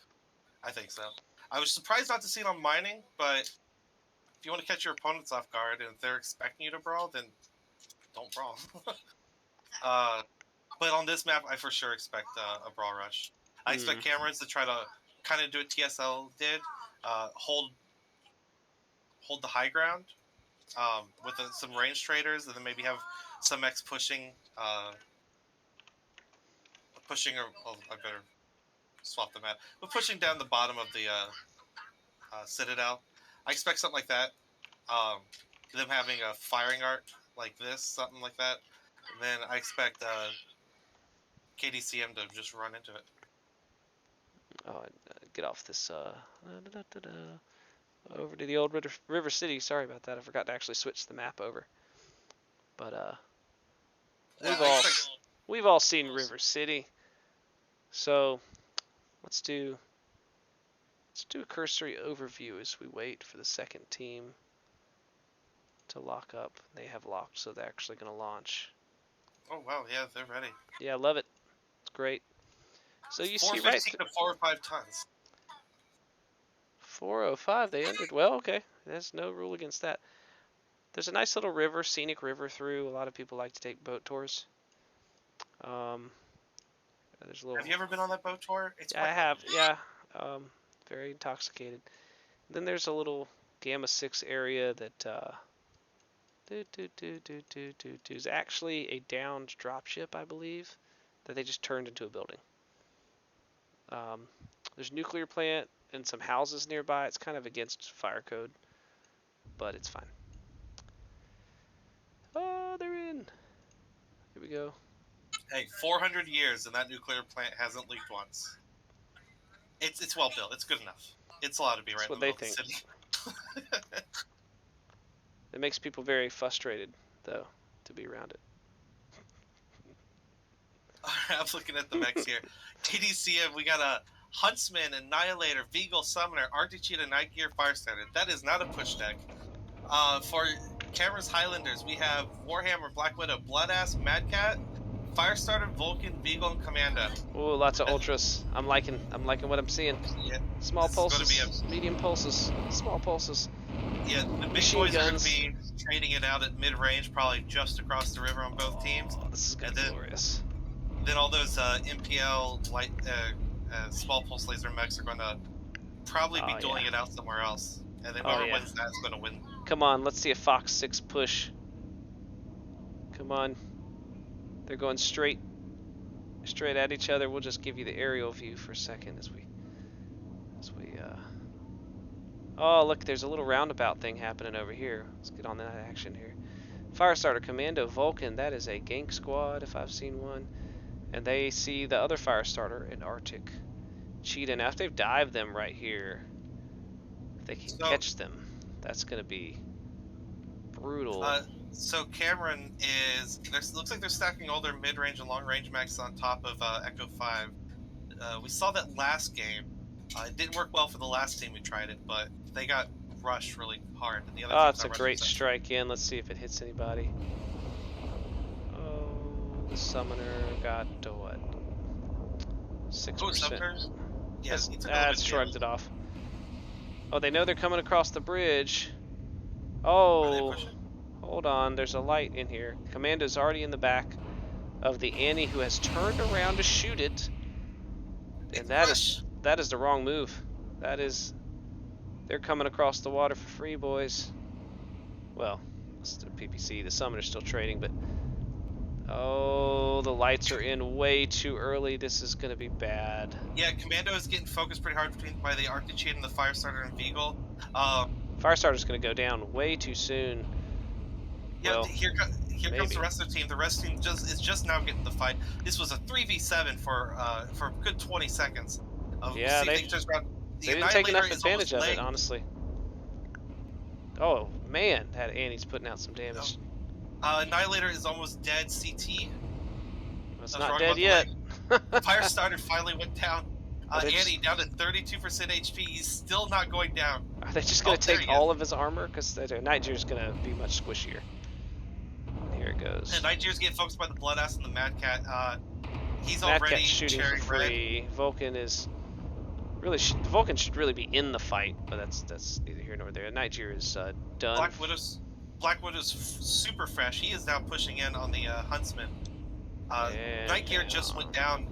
I think so. I was surprised not to see it on mining, but if you want to catch your opponents off guard and if they're expecting you to brawl, then don't brawl. uh, but on this map, I for sure expect a brawl rush. I expect Hmm. Camerons to try to kind of do what TSL did, hold the high ground with some range traders, and then maybe have some X or I better swap the map, but pushing down the bottom of the Citadel. I expect something like that. Um, them having a firing art like this, something like that. And then I expect KDCM to just run into it. Oh, get off this. Over to the old River City. Sorry about that. I forgot to actually switch the map over. But Yeah, we've I all expect. we've all seen River City. So let's do a cursory overview as we wait for the second team to lock up. They have locked, so they're actually going to launch. Oh wow, yeah, they're ready. Yeah, I love it. It's great. So you see right 415 to 405 tons. 405. They entered well. Okay, there's no rule against that. There's a nice little river, scenic river through. A lot of people like to take boat tours. Um, there's a little. Have you ever been on that boat tour? It's Yeah, I quite have. lovely. Yeah, very intoxicated. Then there's a little Gamma 6 area that is actually a downed dropship, I believe, that they just turned into a building. Um, There's a nuclear plant and some houses nearby. It's kind of against fire code, but it's fine. Oh, they're in. Here we go. Hey, 400 years and that nuclear plant hasn't leaked once. It's well built. It's good enough. It's allowed to be That's right in what the they middle of the think. city. It makes people very frustrated, though, to be around it. I'm looking at the mechs here. KDCM, we got a Huntsman, Annihilator, Beagle, Summoner, Arctic Cheetah, Night Gear, Firestarter. That is not a push deck. For Cameron's Highlanders, we have Warhammer, Black Widow, Bloodass, Madcat, Firestarter, Vulcan, Beagle, and Commando. Ooh, lots of ultras. I'm liking what I'm seeing. Yeah, Small this is going to be pulses, medium pulses, small pulses. Yeah, the big Machine boys are going guns. to be trading it out at mid-range, probably just across the river on both teams. Oh, this is gonna be glorious. Then all those MPL light, small pulse laser mechs are going to probably be dueling it out somewhere else. And then whoever wins that is going to win. Come on, let's see a Fox 6 push. Come on. They're going straight at each other. We'll just give you the aerial view for a second as we Oh, look, there's a little roundabout thing happening over here. Let's get on that action here. Firestarter, Commando, Vulcan. That is a gank squad if I've seen one. And they see the other Firestarter in Arctic Cheetah. Now, if they've dived them right here, if they can catch them, that's going to be brutal. So Cameron looks like they're stacking all their mid-range and long-range mechs on top of Echo 5. We saw that last game. It didn't work well for the last team we tried it, but they got rushed really hard. And the other it's a great strike in. Let's see if it hits anybody. Oh, the Summoner got to what? 6%. Yeah, that's shrugged it off. Oh, they know they're coming across the bridge. Oh, hold on. There's a light in here. Commando's already in the back of the Annie, who has turned around to shoot it. And that is the wrong move. They're coming across the water for free, boys. Well, it's the PPC. The Summoner's still trading, but oh, the lights are in way too early. This is going to be bad. Yeah, Commando is getting focused pretty hard by the Arctic Cheetah and the Firestarter and Beagle. Firestarter's going to go down way too soon. Yeah, well, here comes the rest of the team. The rest of the team is just now getting the fight. This was a 3v7 for a good 20 seconds. Yeah, they didn't take enough advantage of it, honestly. Oh, man, that Annie's putting out some damage. Annihilator is almost dead, CT. It's not dead yet. Firestarter finally went down. Annie down to 32% HP. He's still not going down. Are they just going to take all of his armor? Because Niger's going to be much squishier. Here it goes. And Niger's getting focused by the Bloodass and the Madcat. He's Madcat's already shooting for free. Red. Vulcan is really Vulcan should really be in the fight, but that's neither here nor there. Niger is done. Black Widow's super fresh. He is now pushing in on the Huntsman. Night Gear just went down.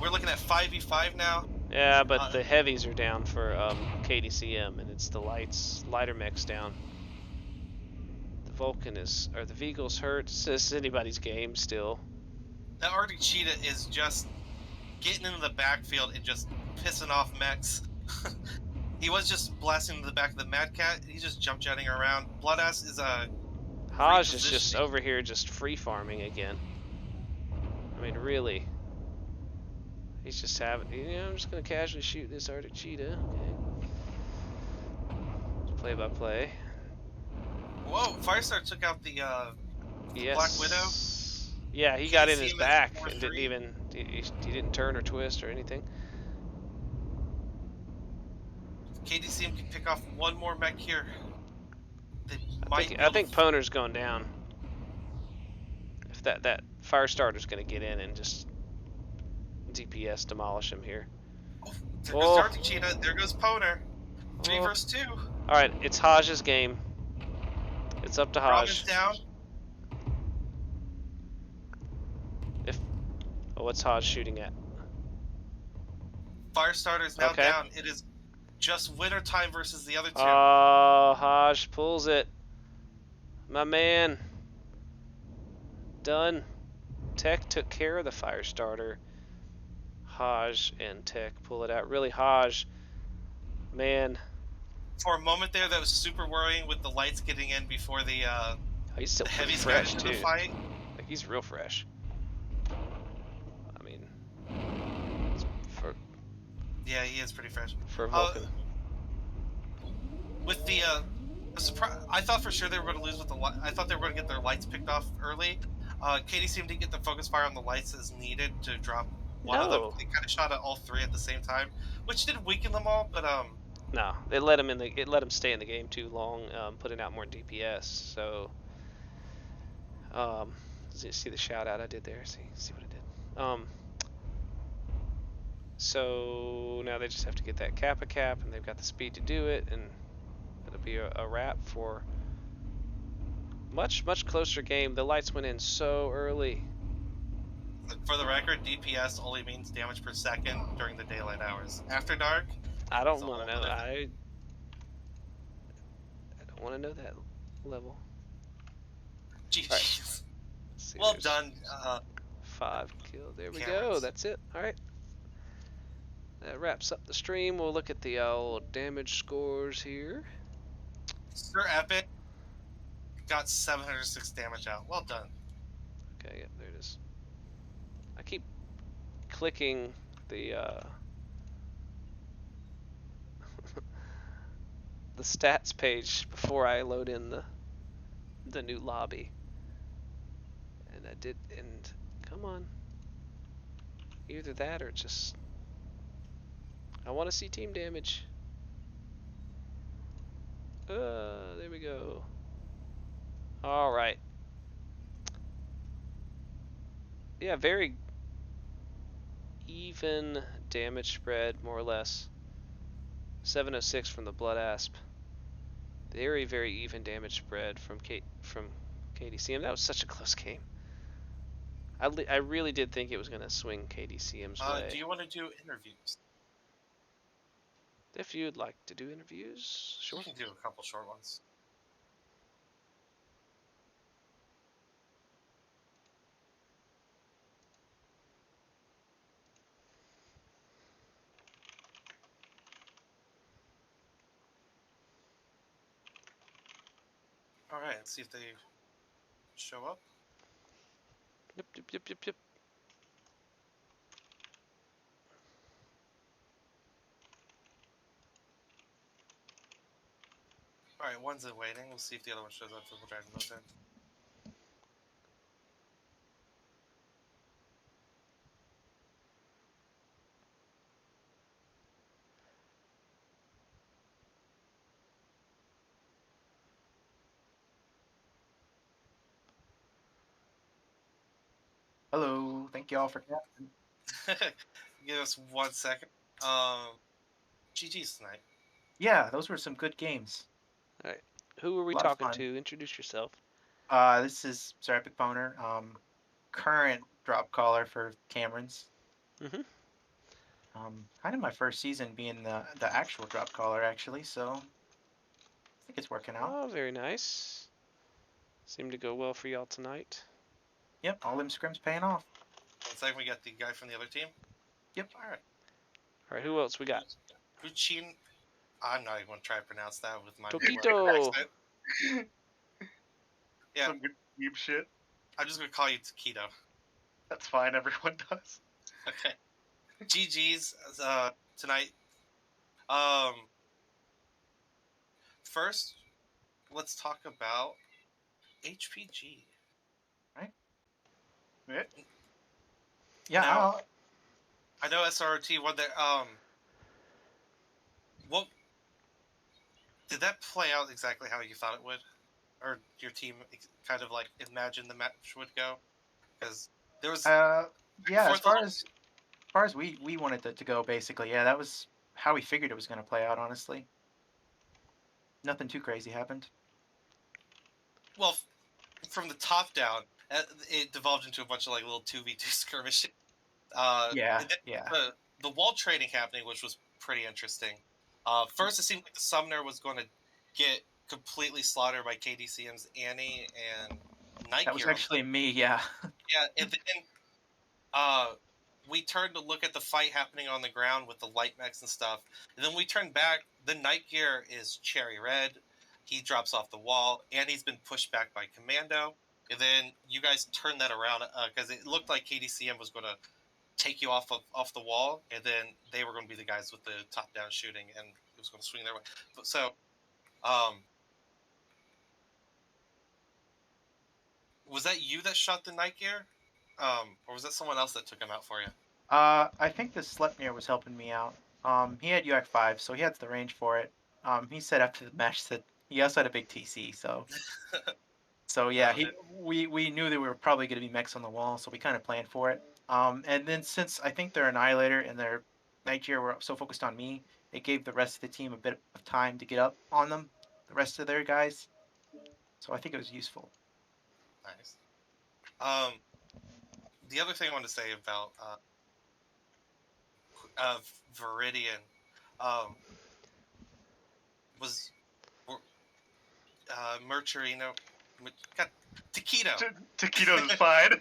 We're looking at 5v5 now. Yeah, but the heavies are down for KDCM, and it's the lighter mechs down. The Vulcan or the Beagle's hurt. This is anybody's game still. That Arctic Cheetah is just getting into the backfield and just pissing off mechs. He was just blasting into the back of the Madcat. He's just jump jetting around. Bloodass is Haj is just over here just free farming again. I mean, really. He's just having, I'm just going to casually shoot this Arctic Cheetah. Okay. Play by play. Whoa, Firestar took out the Black Widow. Yeah, he got in his back and didn't even, he didn't turn or twist or anything. KDCM can pick off one more mech here. I think Poner's going down. If that Firestarter's going to get in and just DPS demolish him here. Oh, there goes Arctic Cheetah. There goes Poner. 3 versus 2. All right, it's Haj's game. It's up to Haj. Down. What's Haj shooting at? Firestarter is now down. It is just winter time versus the other two. Oh, Haj pulls it. My man. Done. Tech took care of the Firestarter. Haj and Tech pull it out. Really, Haj, man, For a moment there, that was super worrying with the lights getting in before the he's still pretty heavies got fresh into the too. fight. Like he's real fresh. I mean, Yeah, he is pretty fresh. for Vulcan. With the surprise, I thought for sure they were going to lose with the light. I thought they were going to get their lights picked off early. KDCM didn't get the focus fire on the lights as needed to drop one of them. No, They kind of shot at all three at the same time, which did weaken them all. But no, it let him in the. It let him stay in the game too long, putting out more DPS. So, see the shout out I did there. See what I did. So now they just have to get that Kappa cap, and they've got the speed to do it, and it'll be a wrap for much closer game. The lights went in so early. for the record, DPS only means damage per second during the daylight hours. After dark, I it's don't a want whole to know. other I don't want to know that level. GG's. Right. See, Well done, 5 kills. There we Cameron's. go. That's it. All right. That wraps up the stream. We'll look at the old damage scores here. Sir Epic got 706 damage out. Well done. Okay, yep, there it is. I keep clicking the the stats page before I load in the new lobby. And I did, and come on. Either that or just I want to see team damage. There we go. All right. Yeah, very even damage spread, more or less. 706 from the Blood Asp. Very even damage spread from KDCM. That was such a close game. I really did think it was going to swing KDCM's way. Do you want to do interviews? If you'd like to do interviews, sure. You can do a couple short ones. All right, let's see if they show up. Yep. All right, one's in waiting. We'll see if the other one shows up. So we'll drag those in. Hello, thank you all for captain. Give us 1 second. GG's tonight. Yeah, those were some good games. All right. Who are we A lot of talking fun. to? Introduce yourself. This is Sir Epic Boner, current drop caller for Cameron's. Mm-hmm. Kind of my first season being the actual drop caller, actually, so I think it's working out. Oh, very nice. Seemed to go well for y'all tonight. Yep, all them scrims paying off. 1 second, we got the guy from the other team. Yep. All right. All right, who else we got? Huchin. I'm not even going to try to pronounce that with my Toquito. accent. Yeah. Some good deep shit. I'm just going to call you Taquito. That's fine, everyone does. Okay. GG's tonight. First, let's talk about HPG. Right? Yeah. Now, I know SROT won there. What did that play out exactly how you thought it would, or your team kind of like imagined the match would go? Because there was yeah, as far as we wanted it to go, basically, yeah, that was how we figured it was going to play out. Honestly, nothing too crazy happened. Well, from the top down, it devolved into a bunch of like little 2v2 skirmishes. Yeah. The wall trading happening, which was pretty interesting. First, it seemed like the Summoner was going to get completely slaughtered by KDCM's Annie and Nike. That was actually me, yeah. Yeah, and then we turned to look at the fight happening on the ground with the light mechs and stuff. And then we turned back. The Night Gear is cherry red. He drops off the wall, and he's been pushed back by Commando. And then you guys turned that around because it looked like KDCM was going to take you off the wall, and then they were going to be the guys with the top down shooting, and it was going to swing their way. So, was that you that shot the Night Gear, or was that someone else that took him out for you? I think the Sleipnir was helping me out. He had UAC 5, so he had the range for it. He said after the match that he also had a big TC, so yeah, we knew that we were probably going to be mechs on the wall, so we kind of planned for it. And then since I think their Annihilator and their Night were so focused on me, it gave the rest of the team a bit of time to get up on them, the rest of their guys. So I think it was useful. Nice. The other thing I wanted to say about Viridian was Mercurino. God, Taquito. Taquito's fine.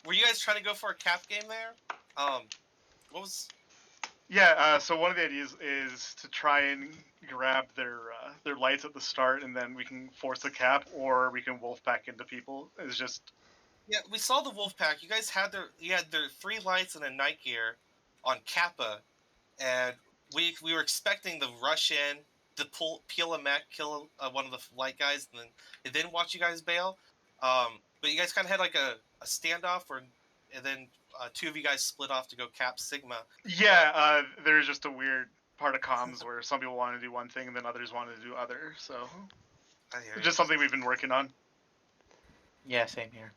Were you guys trying to go for a cap game there? What was? Yeah. So one of the ideas is to try and grab their lights at the start, and then we can force a cap, or we can wolf pack into people. It's just. Yeah, we saw the wolf pack. You guys had their 3 lights and a Night Gear on Kappa, and we were expecting the rush in, the peel a mech, kill one of the light guys, and then watch you guys bail. But you guys kind of had like a standoff, and then 2 of you guys split off to go cap Sigma. Yeah, there's just a weird part of comms where some people want to do one thing and then others want to do other. So it's just something we've been working on. Yeah, same here.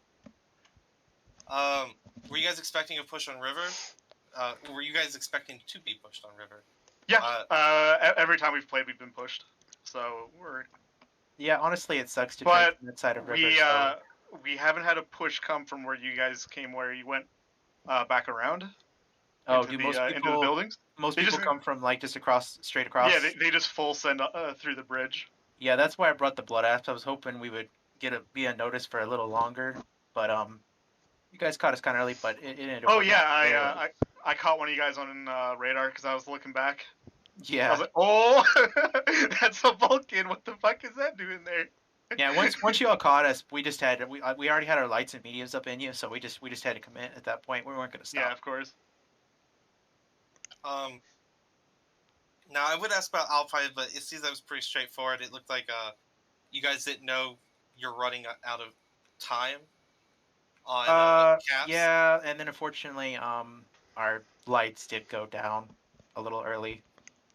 Were you guys expecting a push on River? Were you guys expecting to be pushed on River? Yeah. Every time we've played, we've been pushed. So we're. Yeah, honestly, it sucks to play from that side of River. We haven't had a push come from where you guys came, where you went back around. Oh, into into the buildings? Most people come from like just straight across. Yeah, they just full send through the bridge. Yeah, that's why I brought the blood apps. I was hoping we would be on notice for a little longer, but you guys caught us kind of early, but it ended up. Oh yeah, I caught one of you guys on radar because I was looking back. Yeah. I was like, oh, that's a Vulcan. What the fuck is that doing there? Yeah, once you all caught us, we just had we already had our lights and mediums up in you, so we just had to commit at that point. We weren't going to stop. Yeah, of course. Now I would ask about Alpine, but it seems that was pretty straightforward. It looked like you guys didn't know you're running out of time on caps. Yeah, and then unfortunately, our lights did go down a little earlier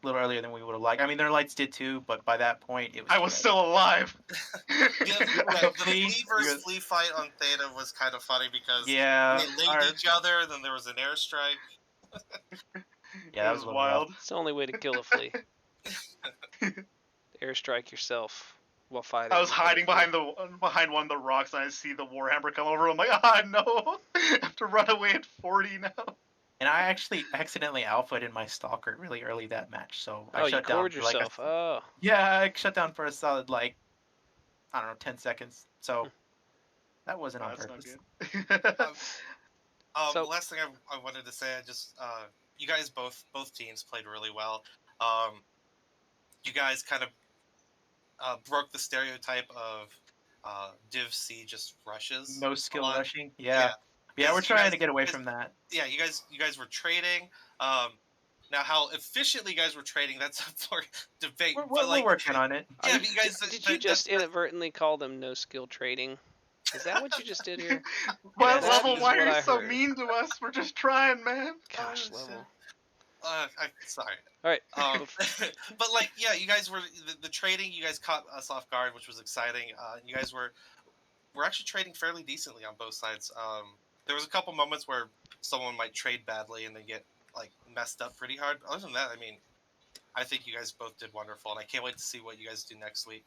than we would have liked. I mean, their lights did too, but by that point, it was. I was still alive. The Flea versus Flea fight on Theta was kind of funny because they laid each other, then there was an airstrike. Yeah, that was wild. It's the only way to kill a flea. Airstrike yourself while fighting. I was hiding behind one of the rocks, and I see the Warhammer come over. I'm like, ah, no! I have to run away at 40 now. And I actually accidentally alpha'd in my Stalker really early that match, so I shut down for yourself. Yeah, I shut down for a solid 10 seconds. So that wasn't on purpose. The last thing I wanted to say, you guys both teams played really well. You guys kind of broke the stereotype of Div C just rushes. No skill rushing. Yeah, we're trying to get away from that. Yeah, you guys were trading. Now, how efficiently you guys were trading, that's up for debate. We're working on it. Yeah, but you guys. Did you just inadvertently call them no skill trading? Is that what you just did here? Well, Level, why are you so mean to us? We're just trying, man. Gosh, Level. Sorry. All right. But you guys were the trading. You guys caught us off guard, which was exciting. You guys were actually trading fairly decently on both sides. There was a couple moments where someone might trade badly and they get messed up pretty hard. Other than that, I mean, I think you guys both did wonderful, and I can't wait to see what you guys do next week.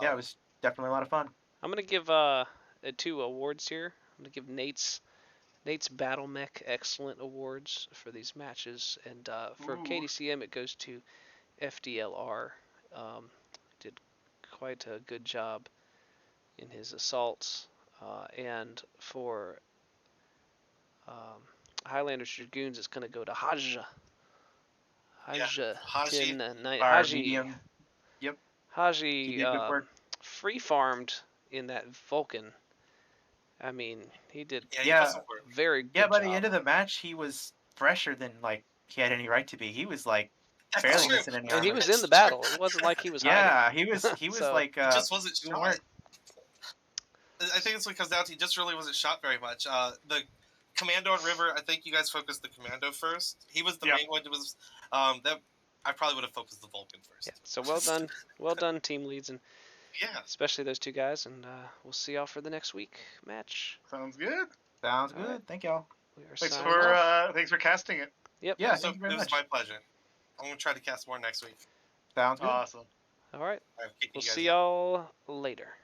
Yeah, it was definitely a lot of fun. I'm gonna give 2 awards here. I'm gonna give Nate's Battle Mech Excellent Awards for these matches, and for KDCM it goes to FDLR. Did quite a good job in his assaults, and for Highlanders Dragoons, it's going to go to Haja. Haja. Haji. 10-9. Our Haji. medium. Yep. He Haji did good work. free farmed in that Vulcan. I mean, he did Yeah, he Yeah. put some work. very good Yeah, by job. the end of the match, he was fresher than like he had any right to be. He was like That's barely true. missing any And he armor. was in the battle. It wasn't like he was hiding. Yeah, he was So, like He just wasn't doing shot. work. I think it's what it comes down to. He just really wasn't shot very much. The Commando and River, I think you guys focused the Commando first. He was the Yeah. main one. It was that I probably would have focused the Vulcan first. yeah. So well done, team leads, and Yeah. especially those two guys. And we'll see y'all for the next week match. Sounds good. Sounds All good. right. Thank y'all. We are Thanks signing off. for casting it. Yep. Yeah, So thank you very it was much. my pleasure. I'm gonna try to cast more next week. Sounds good. Awesome. All right. All right, kicking We'll you guys see out. y'all later.